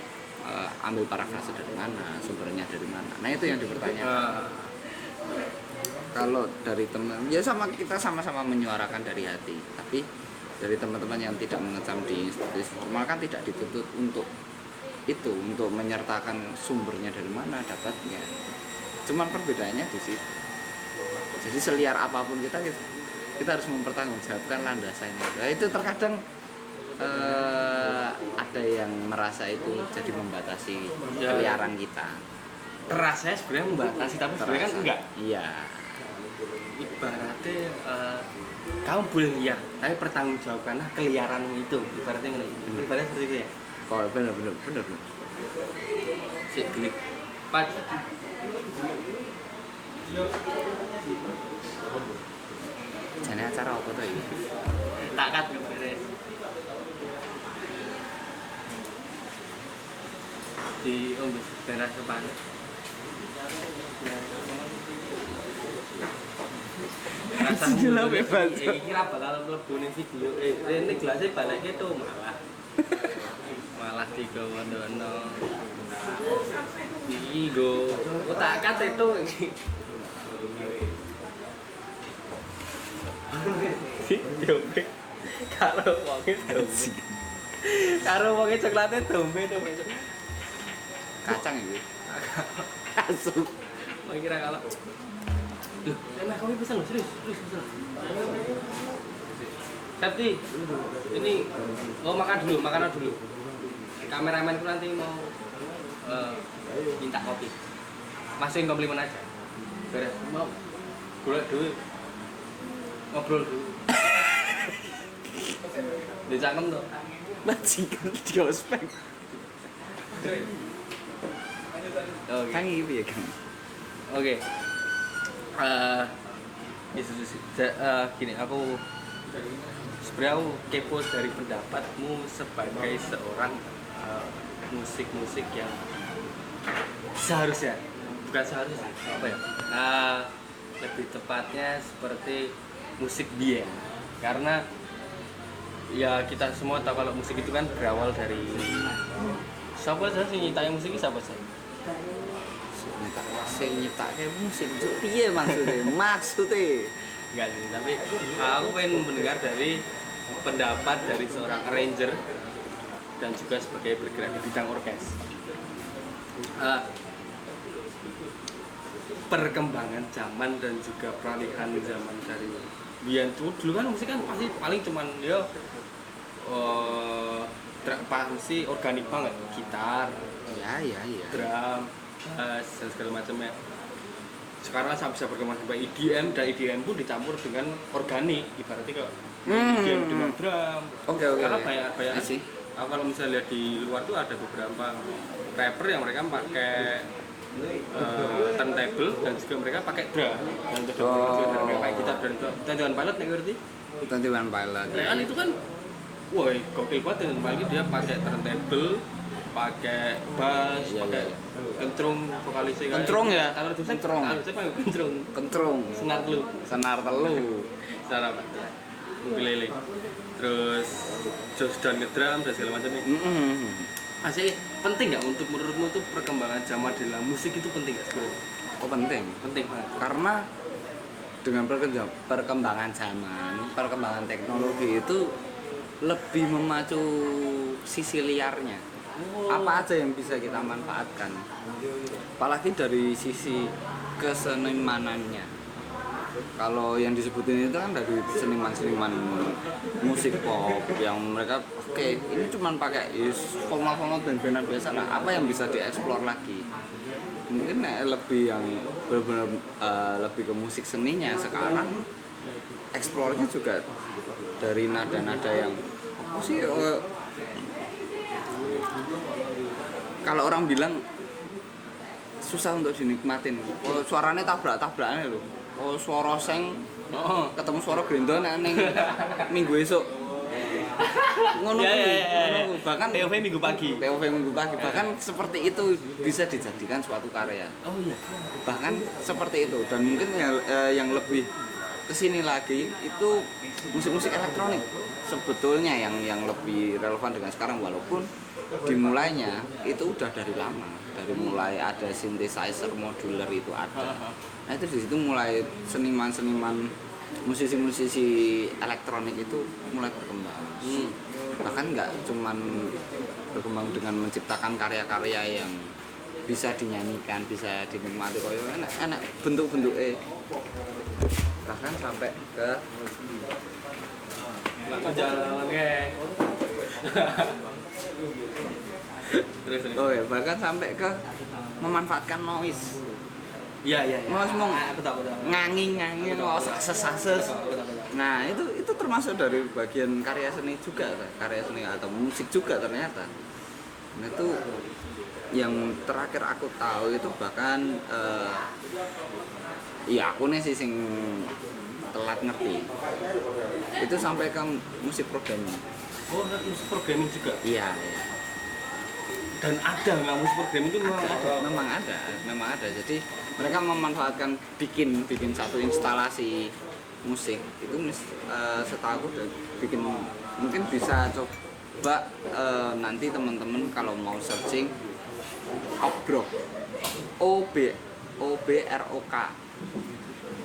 ambil parafrase dari mana, sumbernya dari mana. Nah, itu yang dipertanyakan. Kalau dari teman, ya kita sama-sama menyuarakan dari hati, tapi dari teman-teman yang tidak mengecam di institusi formal kan tidak dituntut untuk itu, untuk menyertakan sumbernya dari mana dapatnya. Cuman perbedaannya di situ. Jadi seliar apapun kita kita harus mempertanggungjawabkan landasannya. Nah, itu terkadang ada yang merasa itu jadi membatasi keliaran kita. Terasa sebenarnya membatasi, tapi sebenarnya kan enggak. Iya. Ibaratnya kamu boleh liar, tapi pertanggungjawabkanlah keliaranmu itu. Ibaratnya seperti itu ya. Kalau bener. Sik gelik. Pat. Jane acara apa tuh ini? Tak kat beres. Di daerah depan. Gila, bebas. Kira bakal mlebu ning video. Ini gelasnya balake tuh malah digawono. Iki go. Tak kat itu. Karo wonge coklate dombe to. Kacang itu. Asu. Mau kira kalau. Loh, enak kau bisa loh, serius bisa. Tapi ini mau makan dulu, makanan dulu. Kameramenku nanti mau minta kopi. Masukin komplimen aja. Beres, mau golek dulu. Ngobrol dulu. Dicangkem tuh. Bajingan di ospek. Oke. Kang iki piye, Kang? Oke. Gini, aku sebenarnya aku kepo dari pendapatmu sebagai seorang musik yang seharusnya, bukan seharusnya, apa ya? Lebih tepatnya seperti musik biyen, karena ya kita semua tahu kalau musik itu kan berawal dari siapa sih nyiptain musik, siapa sih? Sing nyiptake musik itu piye maksudnya? Enggak sih, tapi aku pengen mendengar dari pendapat dari seorang arranger dan juga sebagai bergerak di bidang orkes. Perkembangan zaman dan juga peralihan zaman dari biyen dulu kan musik kan pasti paling cuman ya pasti organik banget, gitar, Iya. drum, bass dan segala macamnya. Sekarang bisa berkembang sampai EDM, dan EDM pun dicampur dengan organik, ibaratnya kok EDM dengan drum. Oke. Karena banyak sih. aku kalau misalnya lihat di luar tuh ada beberapa rapper yang mereka pakai turntable dan juga mereka pakai drum dan juga mereka pakai gitar dan dengan pilot nih ngerti? Tentuan pilot. Kan itu kan, woi gokil banget dengan pilot, dia pakai turntable, pakai bass, pakai kentrung vokalisnya kan. Kentrung ya? Kalau Kentrung. saya pakai kentrung. Senar telu. Secara apa? Ukulele. Terus Josh dan ngedrum dan segala macamnya. Masih penting nggak untuk menurutmu tuh perkembangan zaman dalam musik itu penting nggak sebenarnya? Oh penting. Penting banget. Karena dengan perkembangan zaman, perkembangan teknologi itu lebih memacu sisi liarnya. Apa aja yang bisa kita manfaatkan. Apalagi dari sisi kesenimanannya. Kalau yang disebutin itu kan dari seniman-seniman musik pop yang mereka ini cuma pakai formal dan biasa lah. Apa yang bisa dieksplor lagi? Mungkin lebih yang benar-benar lebih ke musik seninya sekarang. Eksplornya juga dari nada-nada yang apa sih? Kalau orang bilang susah untuk dinikmatin. Oh, suaranya tabrak-tabrakan loh. Oh, suara seng ketemu suara gendon ning minggu esuk. Ngono kuwi. Bahkan POV minggu pagi. Bahkan seperti itu bisa dijadikan suatu karya. Oh iya. Bahkan seperti itu, dan mungkin yang lebih kesini lagi itu musik-musik elektronik sebetulnya yang lebih relevan dengan sekarang, walaupun dimulainya itu udah dari lama, dari mulai ada synthesizer modular itu ada. Nah itu di situ mulai seniman-seniman, musisi-musisi elektronik itu mulai berkembang. Bahkan nggak cuman berkembang dengan menciptakan karya-karya yang bisa dinyanyikan, bisa dinikmati koyo enak bentuk-bentuknya. Bahkan sampai ke jalan terus bahkan sampai ke memanfaatkan noise. iya Noise mau betul nganging mau sases. Nah, itu termasuk dari bagian karya seni juga, karya seni atau musik juga ternyata. Nah, itu yang terakhir aku tahu itu bahkan ya aku nih sih sing telat ngerti. Itu sampai ke musik programming. oh musik programming juga Iya. dan ada nggak musik programming itu Memang ada. Jadi mereka memanfaatkan bikin satu instalasi musik itu setahu dan bikin mungkin bisa coba nanti teman-teman kalau mau searching Obrok OBROK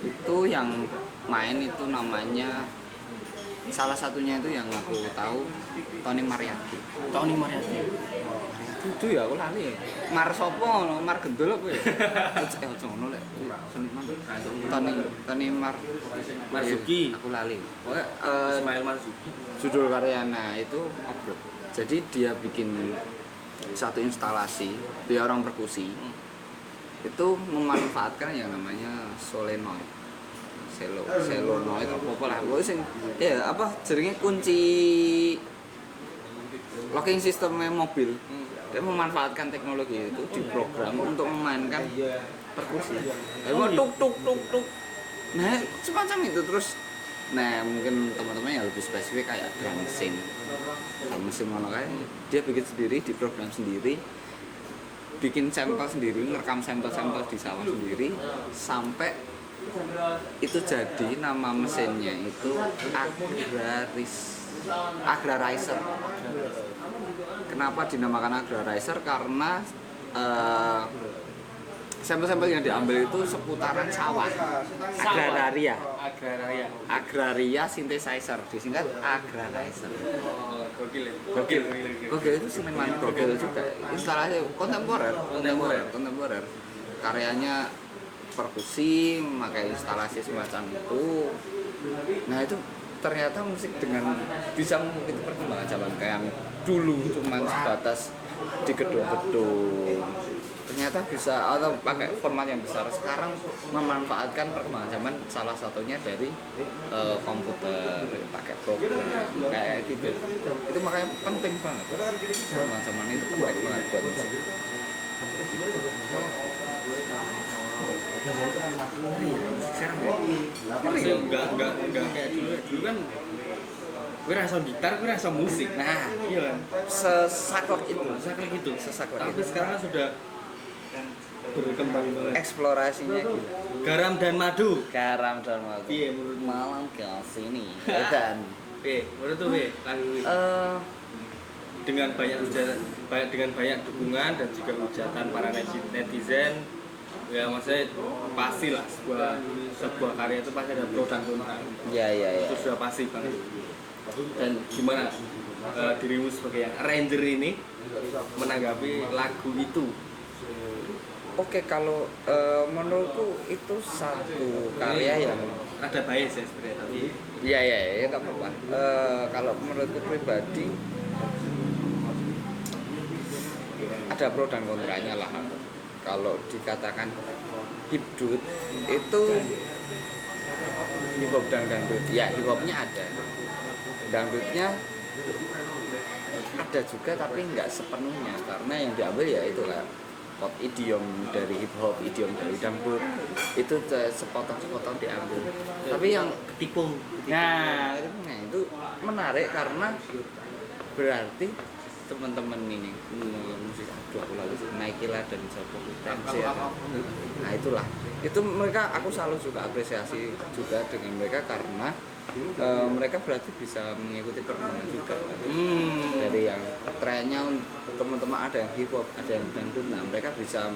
itu yang main itu namanya salah satunya itu yang aku tahu Tony Mariarty itu ya aku lali ya Mar sopo Mar gendul apa ya ojo ngono lek seniman Tony Marzuki aku lali pokoknya Ismail Marzuki judul karyanya itu Obrok. Jadi dia bikin satu instalasi, dia orang perkusi itu memanfaatkan yang namanya solenoid selonoid apa lah pokoknya sing ya apa jenenge kunci locking sistemnya mobil. Dia memanfaatkan teknologi itu diprogram untuk memainkan perkusi. Tuk tuk tuk tuk. Nah, semacam itu terus. Nah, mungkin teman-teman yang lebih spesifik kayak drum machine ngono kae, dia bikin sendiri, diprogram sendiri, bikin sampel sendiri, ngerekam sampel-sampel di sawah sendiri sampai itu jadi nama mesinnya itu Agrarizer. Kenapa dinamakan Agrarizer? Karena sampel-sampel yang diambil itu seputaran sawah. Agraria synthesizer, disingkat Agrarizer. Gokil itu seniman gokil juga. Instalasi kontemporer. Karyanya perkusi, memakai instalasi semacam itu. Nah, itu ternyata musik dengan bisa mengikuti perkembangan zaman kayak yang dulu cuma sebatas di gedung-gedung, ternyata bisa atau pakai format yang besar. Sekarang memanfaatkan perkembangan zaman, salah satunya dari komputer, pakai program kayak gitu. Itu makanya penting banget. Zaman itu penting banget buat musik. Enggak kayak dulu kan gue rasa gitar, gue rasa musik. Nah, Iya kan? sesaklek itu. Tapi sekarang kan sudah berkembang banget. Eksplorasinya gitu. Garam dan madu. Iya, menurut malam ke sini. Dan Menurut tuh lagu ini dengan banyak dukungan dan juga hujatan para netizen. Ya maksudnya pastilah sebuah karya itu pasti ada pro dan kontra. ya. Itu sudah pasti banget. Dan gimana dirimu sebagai yang arranger ini menanggapi lagu itu? Oke, kalau menurutku itu satu karya yang Ada bias ya sebenarnya tapi ya nggak apa-apa. Kalau menurutku pribadi ada pro dan kontranya lah. Kalau dikatakan hipdut itu hip hop dan dangdut, ya hip hopnya ada, dangdutnya ada juga tapi nggak sepenuhnya karena yang diambil ya itu kan pot idiom dari hip hop, idiom dari dangdut itu sepotong-sepotong diambil. Tapi yang ketipu. nah itu menarik karena berarti teman-teman ini musik aku lalu naikilah dan sopo tensi. Nah itulah itu mereka, aku selalu juga apresiasi juga dengan mereka karena mereka berarti bisa mengikuti perkembangan juga. Dari yang trennya teman-teman ada yang hip hop, ada yang dangdut, nah mereka bisa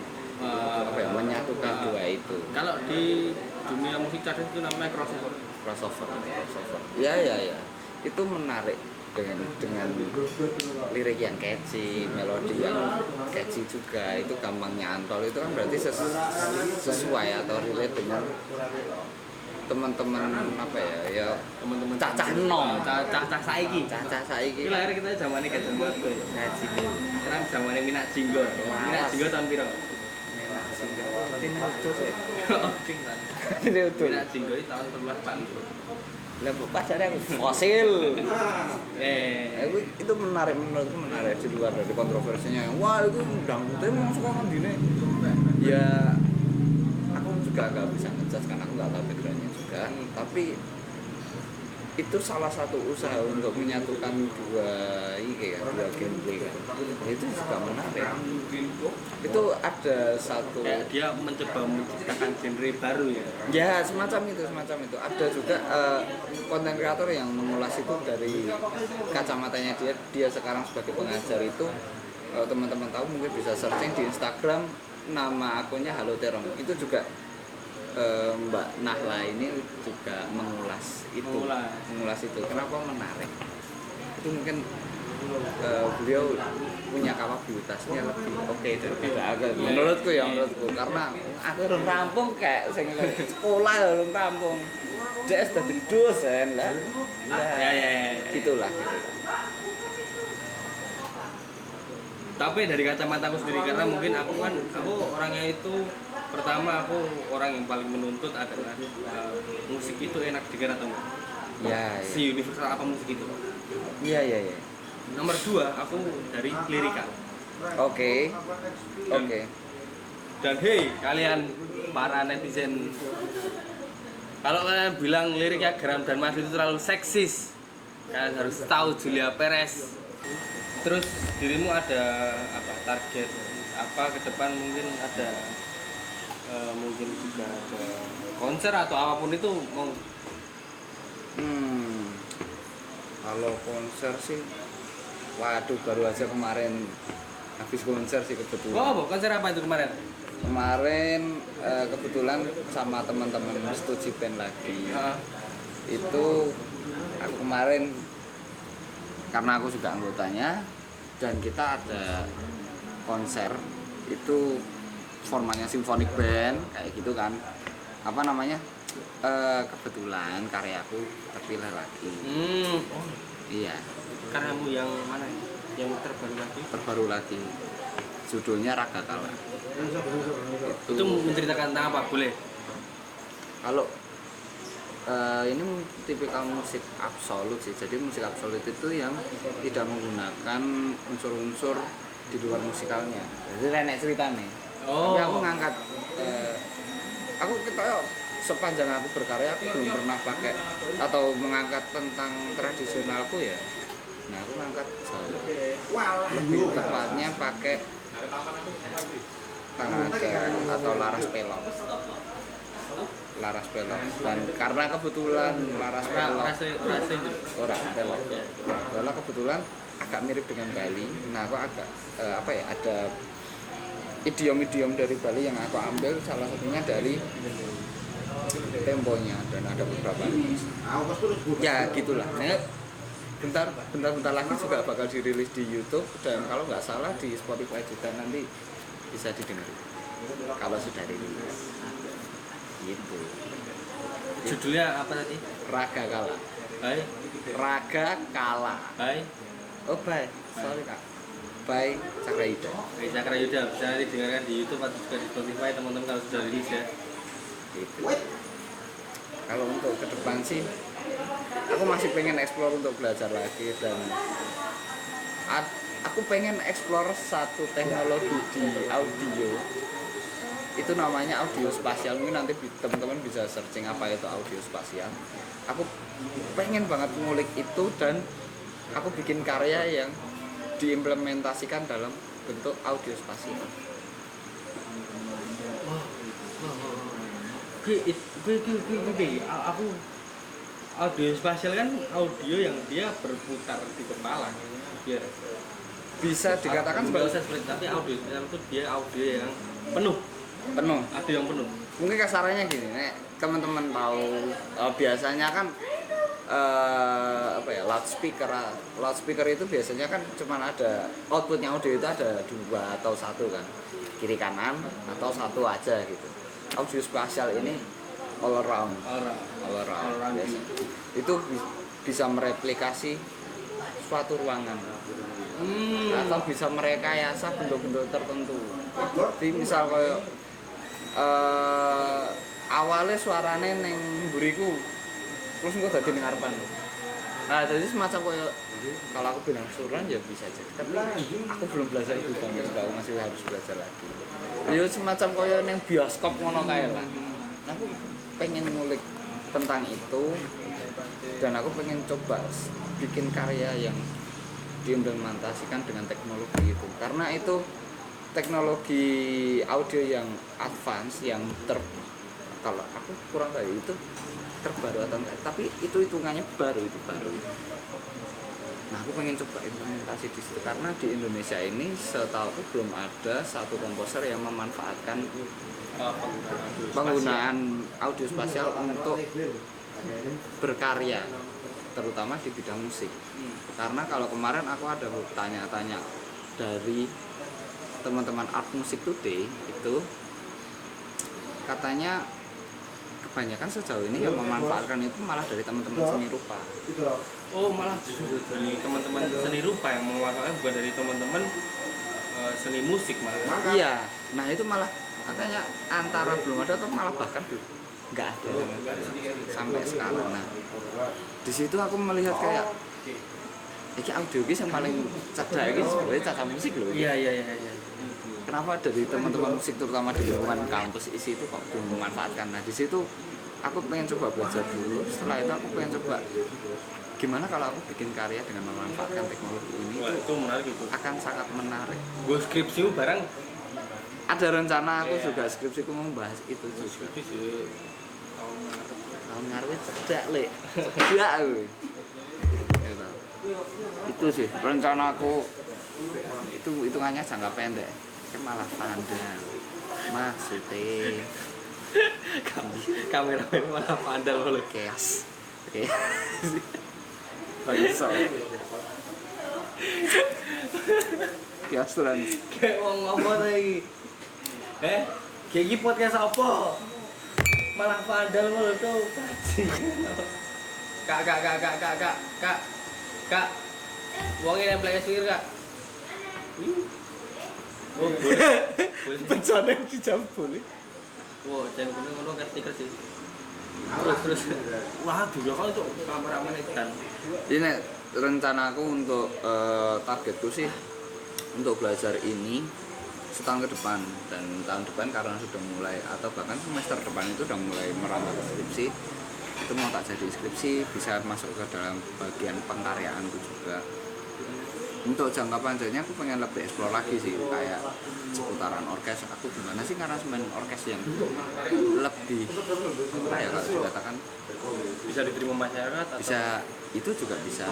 menyatukan dua itu. Kalau di dunia musik cadas itu namanya crossover. Crossover. Ya. Itu menarik dengan lirik yang catchy, melodi yang catchy juga, itu gampang nyantol, itu kan berarti sesuai atau relate dengan teman-teman apa ya teman-teman cacah nom, cacah saiki. cacah saiki. Iki lahir kita zamane kan zaman kowe. Sekarang zamane Minak Jinggo. Minak Jinggo tahun piro? Minak Jinggo itu tahun 1840. Lah pacarnya fosil. Eh, Itu menarik, menurutku menarik di luar dari kontroversinya. Wah, itu dangdutnya mau suka ngene. Ya aku juga nggak bisa ngejudge karena aku nggak tahu backgroundnya juga. Tapi itu salah satu usaha untuk menyatukan dua dua genre kan. Itu juga menarik. Itu ada satu kayak dia mencoba menciptakan genre baru ya. ya semacam itu. Ada juga konten kreator yang mengulas itu dari kacamatanya dia sekarang sebagai pengajar itu. Teman-teman tahu mungkin bisa searching di Instagram, nama akunnya Halo Terong. Itu juga Mbak Nahla ini juga mengulas itu. Kenapa menarik? Itu mungkin beliau punya kapabilitasnya lebih oke daripada aku. Menurutku karena aku belum rampung kayak sing sekolah belum rampung. Dia sudah jadi dosen lah. Ya. Gitulah. Tapi dari kacamata aku sendiri, karena mungkin aku orangnya itu, pertama aku orang yang paling menuntut adalah musik itu enak didengar atau enggak. Ya. Si-universal apa musik itu. Iya. Nomor 2 aku dari lirika. Oke. Dan hei kalian para netizen, kalau kalian bilang liriknya Garam dan Mas itu terlalu seksis, kalian harus tahu Julia Perez. Terus dirimu ada apa target apa ke depan? Mungkin ada mungkin juga ada konser atau apapun itu mau. Kalau konser sih, waduh baru aja kemarin habis konser sih kebetulan. Oh, konser apa itu kemarin? Kemarin kebetulan sama teman-teman Studio Band lagi. Itu aku kemarin karena aku juga anggotanya dan kita ada konser itu formatnya symphonic band kayak gitu kan. Apa namanya? Kebetulan karyaku terpilih lagi. Iya. Karyamu yang mana? Yang terbaru lagi. Judulnya Raga Kala. Itu menceritakan tentang apa? Boleh? Kalau ini tipikal musik absolut sih. Jadi musik absolut itu yang tidak menggunakan unsur-unsur di luar musikalnya. Jadi nenek ceritanya. Oh. Tapi aku ngangkat sepanjang aku berkarya aku belum pernah pakai atau mengangkat tentang tradisionalku ya. Nah, aku ngangkat lebih tepatnya pakai tangga atau laras pelok. Dan karena kebetulan laras pelok karena kebetulan agak mirip dengan Bali. Nah, aku agak ada idiom-idiom dari Bali yang aku ambil, salah satunya dari temponya dan ada beberapa ya gitulah. Bentar lagi juga bakal dirilis di YouTube dan kalau nggak salah di Spotify juga nanti bisa didengar kalau sudah dirilis gitu. Judulnya apa tadi? Raga Kala. Hai. Raga Kala. Hai. Oh bye, sorry kak. Bye Cakra Yuda. Cakra Yuda bisa didengarkan di YouTube atau juga di Spotify teman-teman kalau sudah rilis ya. Gitu. Kalau untuk ke depan sih aku masih pengen explore untuk belajar lagi dan aku pengen explore satu teknologi di audio itu namanya audio spasial. Mungkin nanti teman-teman bisa searching apa itu audio spasial. Aku pengen banget ngulik itu dan aku bikin karya yang diimplementasikan dalam bentuk audio spasial. Aku audio spasial kan audio yang dia berputar di kepala biar Bisa dikatakan seperti, tapi audio spasial itu dia audio yang penuh audio yang penuh. Mungkin kasarannya gini, nek teman-teman tahu biasanya kan apa ya, loudspeaker itu biasanya kan cuma ada outputnya audio itu ada 2 atau 1 kan, kiri kanan atau 1 aja gitu. Audio spasial ini all around biasanya. Itu bisa mereplikasi suatu ruangan atau bisa merekayasa bentuk-bentuk tertentu. Jadi misal kayak awalnya suarane neng buriku terus gue dadi ning ngarepan. Nah, jadi semacam kayak kalau aku bilang suran ya bisa jadi, tapi aku belum belajar itu bang, ya aku masih harus belajar lagi. Ya semacam kayak neng bioskop ngono kae lah. Aku pengen ngulik tentang itu dan aku pengen coba bikin karya yang diimplementasikan dengan teknologi itu, karena itu teknologi audio yang advance yang kalau aku kurang tahu itu terbaru atau enggak, tapi itu hitungannya baru. Nah, aku pengen coba implementasi di situ karena di Indonesia ini setahu aku belum ada satu komposer yang memanfaatkan penggunaan audio spasial untuk berkarya, terutama di bidang musik. Karena kalau kemarin aku ada tanya-tanya dari teman-teman Art Music Today itu katanya kebanyakan sejauh ini yang memanfaatkan itu malah dari teman-teman seni rupa. Oh, malah justru dari teman-teman seni rupa yang memanfaatkan, bukan dari teman-teman seni musik malah. Iya, nah itu malah katanya antara belum ada atau malah bahkan nggak ada sampai sekarang. Nah, di situ aku melihat kayak ini audio ini yang paling cerdas ini sebenarnya caca musik loh. Iya. Kenapa dari teman-teman musik terutama di lingkungan kampus isi itu kok belum memanfaatkan? Nah, di situ aku pengen coba belajar dulu. Setelah itu aku pengen coba gimana kalau aku bikin karya dengan memanfaatkan teknologi ini. Wah, itu menarik itu. Akan sangat menarik. Gue skripsimu bareng. Ada rencana aku juga skripsiku membahas itu juga. Skripsi Tahun ngarep cedak le. Cedak aku. Gitu. Itu sih rencana aku. Itu hitungannya jangka pendek. Malah pandang maksudnya kameramen malah pandal loh. chaos bangsa chaos tuh Kayak wong apa lagi? Kayak gini podcast apa? Malah pandal loh tuh. Kak. Wongin yang play speaker kak. Oh, boleh. bencana di jambul. Wow, jangan ngono kan stiker sih. Terus. Wah, dulu kan untuk kameramen ikan. Ini rencana aku untuk targetku sih untuk belajar ini setahun ke depan, dan tahun depan karena sudah mulai atau bahkan semester depan itu sudah mulai merambah ke skripsi, itu mau tak jadi skripsi bisa masuk ke dalam bagian pengkaryaanku juga. Untuk jangka panjangnya aku pengen lebih eksplor lagi sih, kayak seputaran orkes. Aku gimana sih karena main orkes yang lebih apa ya kalau dikatakan Bisa diterima masyarakat atau bisa, itu juga bisa.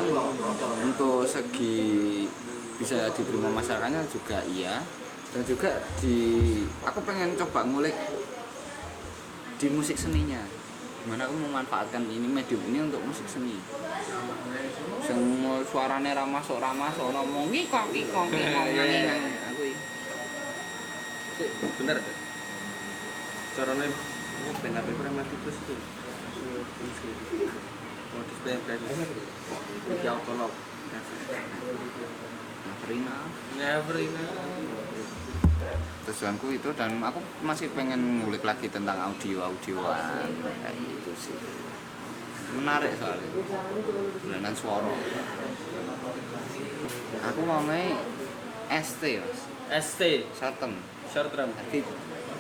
Untuk segi bisa diterima masyarakatnya juga iya, dan juga aku pengen coba ngulik di musik seninya, gimana aku memanfaatkan ini medium ini untuk musik seni. Semua suarane ra masuk ngomong kok aku bener deh. Caranya ben HP mati terus itu. Mau display brand. Ya tolong. Never enough. Tujuanku itu, dan aku masih pengen ngulik lagi tentang audioan kayak gitu sih. Menarik soalnya bulanan suara. Aku maunya ST mas, ST short term.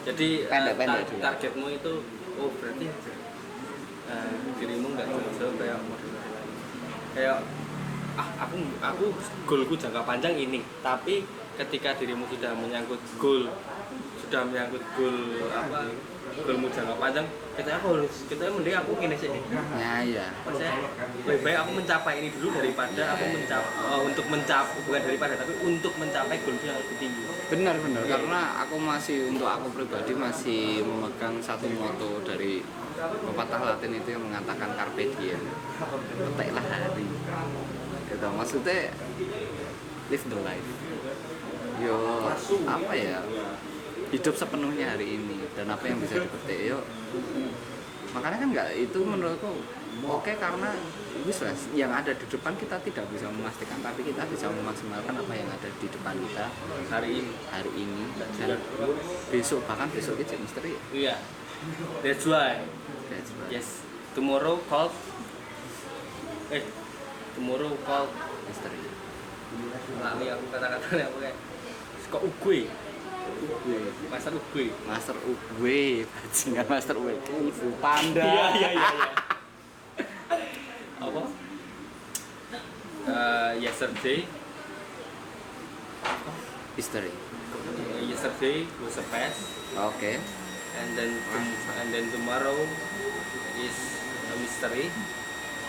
Jadi pendek-pendek juga. Targetmu itu berarti dirimu nggak jauh kayak aku goalku jangka panjang ini, tapi ketika dirimu sudah menyangkut goal goalmu jangka panjang, kita mending aku gini sih. Ya iya. Maksudnya lebih baik aku mencapai ini dulu daripada aku untuk mencapai goal yang lebih tinggi. Benar karena aku pribadi masih memegang satu moto dari pepatah Latin itu yang mengatakan carpe diem, petiklah hari. Gitu, maksudnya live the life. Yo apa ya, hidup sepenuhnya hari ini dan apa yang bisa dipetik yo. Makanya kan nggak, itu menurutku oke, karena wis lah, yang ada di depan kita tidak bisa memastikan, tapi kita bisa memaksimalkan apa yang ada di depan kita hari ini dan besok, bahkan besok itu misteri. Iya. That's why. Yes. Tomorrow called Misteri. lali aku kata-katanya apa kayak kok ugwe. Master ugwe. Master Ugwe, bajingan Master Ugwe, Ibu Panda. Iya. Apa? Yesterday was a past, Oke. and then tomorrow is a mystery,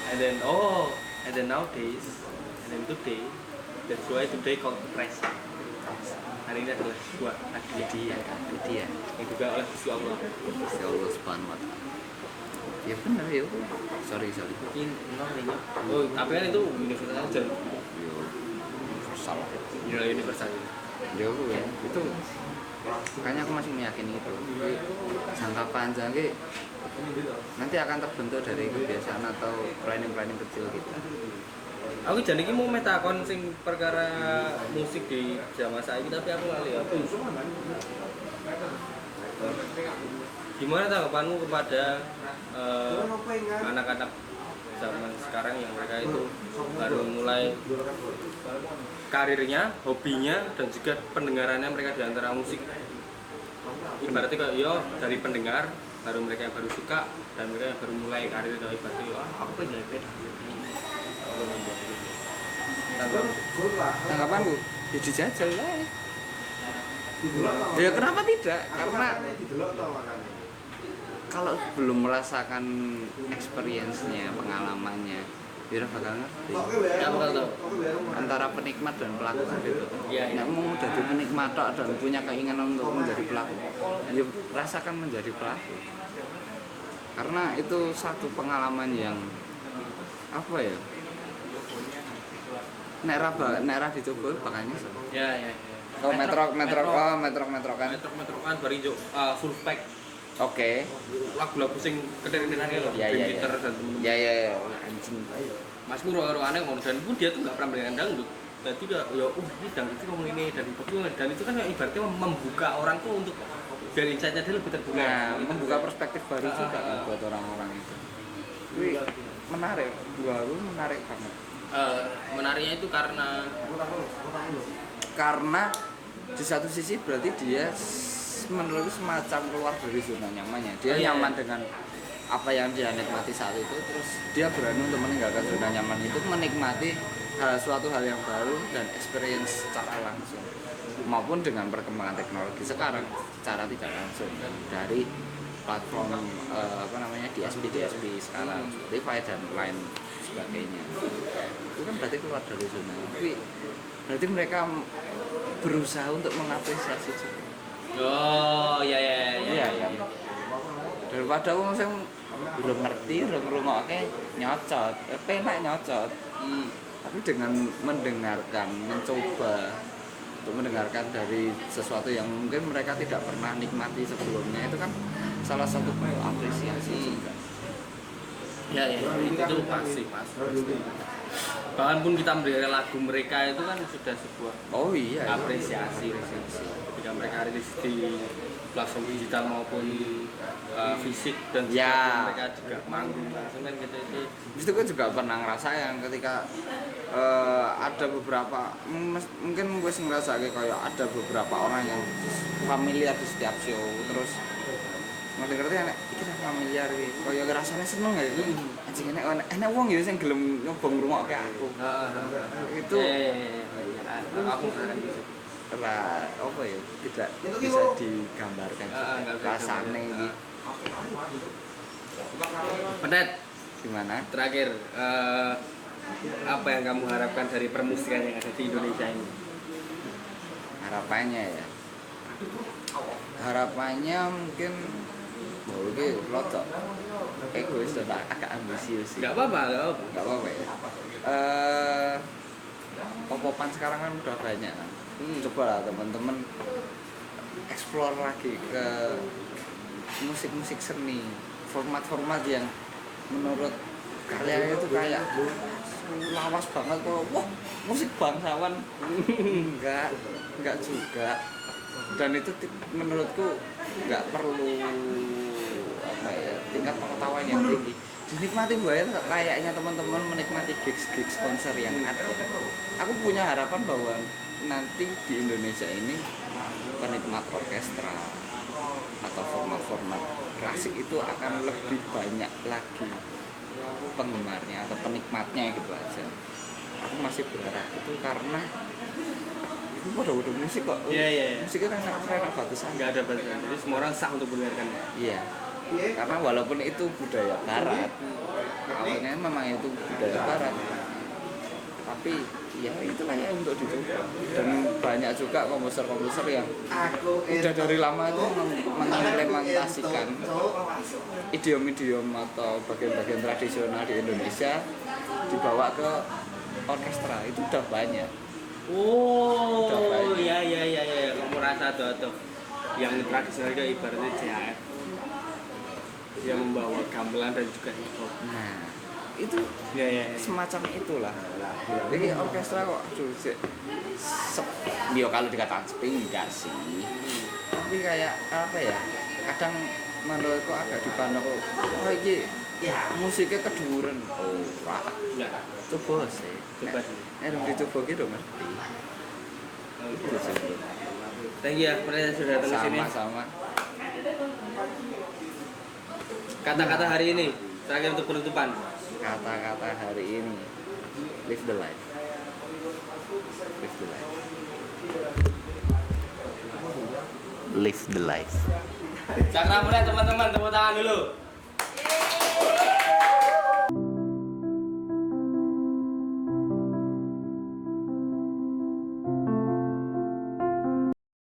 and then nowadays, and then today, that's why today called present. Hari ini adalah sebuah Dia yang juga oleh Gusti Allah. Insya Allah Subhanahu wa Ta'ala. Ya benar ya. Sorry. Mungkin namanya. Oh, tapi kan itu universal aja. Yo, universal. Nilai universal. Yo, itu makanya aku masih meyakini itu. Jadi, jangka panjang nanti akan terbentuk dari kebiasaan atau planning kecil kita. Aku jadi mau metakon sing perkara musik di zaman saiki, tapi aku lali apa. Gimana tanggapanmu kepada anak-anak zaman sekarang yang mereka itu baru mulai karirnya, hobinya, dan juga pendengarannya mereka di antara musik. Ibaratnya kayak dari pendengar baru mereka yang baru suka, dan mereka yang baru mulai karir dari ibaratnya aku pengen beda. Tanggapanku, ya dijajal lah. Ya kenapa tidak? Karena kalau belum merasakan experience-nya, pengalamannya, dia bakal ngerti. Ya bakal tahu. Antara penikmat dan pelaku gitu. Iya. Nek mau jadi penikmat tok dan punya keinginan untuk menjadi pelaku, ya rasakan menjadi pelaku. Karena itu satu pengalaman yang apa ya? Nek ra dicoba bakal nyesel. Ya. Oh, metro kan. Metro kan barijo full pack. Oke. Lagu-lagu sing kedengerannya loh. Ya. Gitar dan temen-temen. Ya. Anjing. Mas Muro aneh ngomong, dan pun dia tuh nggak pernah mendengarkan dangdut. Jadi dia ini dangdut itu ngomong ini dan itu kan ibaratnya membuka orang tuh untuk biar insightnya dia lebih terbuka. Nah, membuka perspektif baru juga kan buat orang-orang itu. Wih, menarik. Baru menarik banget. Menariknya itu Karena di satu sisi berarti dia menurut semacam keluar dari zona nyamannya. Dia nyaman dengan apa yang dia nikmati saat itu, terus dia berani untuk meninggalkan zona nyaman itu, menikmati suatu hal yang baru dan experience secara langsung, maupun dengan perkembangan teknologi sekarang secara tidak langsung dari platform DSP sekarang, Spotify dan lain sebagainya. Itu kan berarti keluar dari zona. Tapi berarti mereka berusaha untuk mengapresiasi juga. Oh, iya. Daripada wong sing belum ngerti, belum ngrungokke nyocot, penak nyocot. Tapi dengan mencoba untuk mendengarkan dari sesuatu yang mungkin mereka tidak pernah nikmati sebelumnya, itu kan salah satu bentuk apresiasi juga. Ya, itu pasti. Bahkan pun kita mendengar lagu mereka itu kan sudah sebuah apresiasi. Ketika mereka rilis di platform digital maupun fisik, dan juga mereka juga manggung langsung kan gitu itu. Itu kan juga pernah ngerasain ketika ada beberapa mungkin gue ngerasa kayak ada beberapa orang yang familiar di setiap show, terus ngerti enak iki lah familiar iki kaya rasane seneng ya anjing enak wong ya sing gelem nyoba ngrungokke aku. Itu aku apa ya, tidak bisa digambarkan rasane iki. Pendet Gimana? terakhir, apa yang kamu harapkan dari permusikan yang ada di Indonesia ini? Harapannya mungkin Oh, ini rotok egois dan agak ambisius sih. Nggak apa-apa. Nggak apa-apa ya. Pop-popan sekarang kan udah banyak kan. Coba lah teman-teman explore lagi ke musik-musik seni, format-format yang menurut kalian itu kayak lawas banget kok. Wah, musik bangsawan. Enggak juga. Dan itu menurutku nggak perlu apa ya, tingkat pengetahuan yang tinggi. Dinikmati ya layaknya teman-teman menikmati gigs konser yang ada. Aku punya harapan bahwa nanti di Indonesia ini penikmat orkestra atau format-format klasik itu akan lebih banyak lagi penggemarnya atau penikmatnya gitu aja. Aku masih berharap itu karena itu udah musik kok. Iya. Musiknya kan enak batasan. Nggak ada batasan. Jadi semua orang sah untuk mendengarkan. Iya. Karena walaupun itu budaya barat, awalnya memang itu budaya barat, tapi ya itulah ya untuk dicoba. Dan banyak juga komposer-komposer yang udah dari lama itu mengimplementasikan idiom-idiom atau bagian-bagian tradisional di Indonesia dibawa ke orkestra. Itu udah banyak. Oh, iya. Kamu rasa tuh yang tradisional itu ibaratnya CHF yang membawa gamelan dan juga hip hop. Nah, itu Ya. semacam itulah. Jadi orkestra kok dia kalau dikatakan sepi enggak sih. Tapi kayak apa ya? Kadang menurutku agak dipandang oh iki ya musiknya keduren. Oh, Pak. Ya. Coba sih. Coba. Dicoba gitu ngerti. Itu sih. Thank you ya, pernah sudah datang ke sini. Sama-sama. Kata-kata hari ini terakhir untuk penutupan. Kata-kata hari ini, live the life. Live the life. Live the life. Cakra mulai teman-teman, tepuk tangan dulu.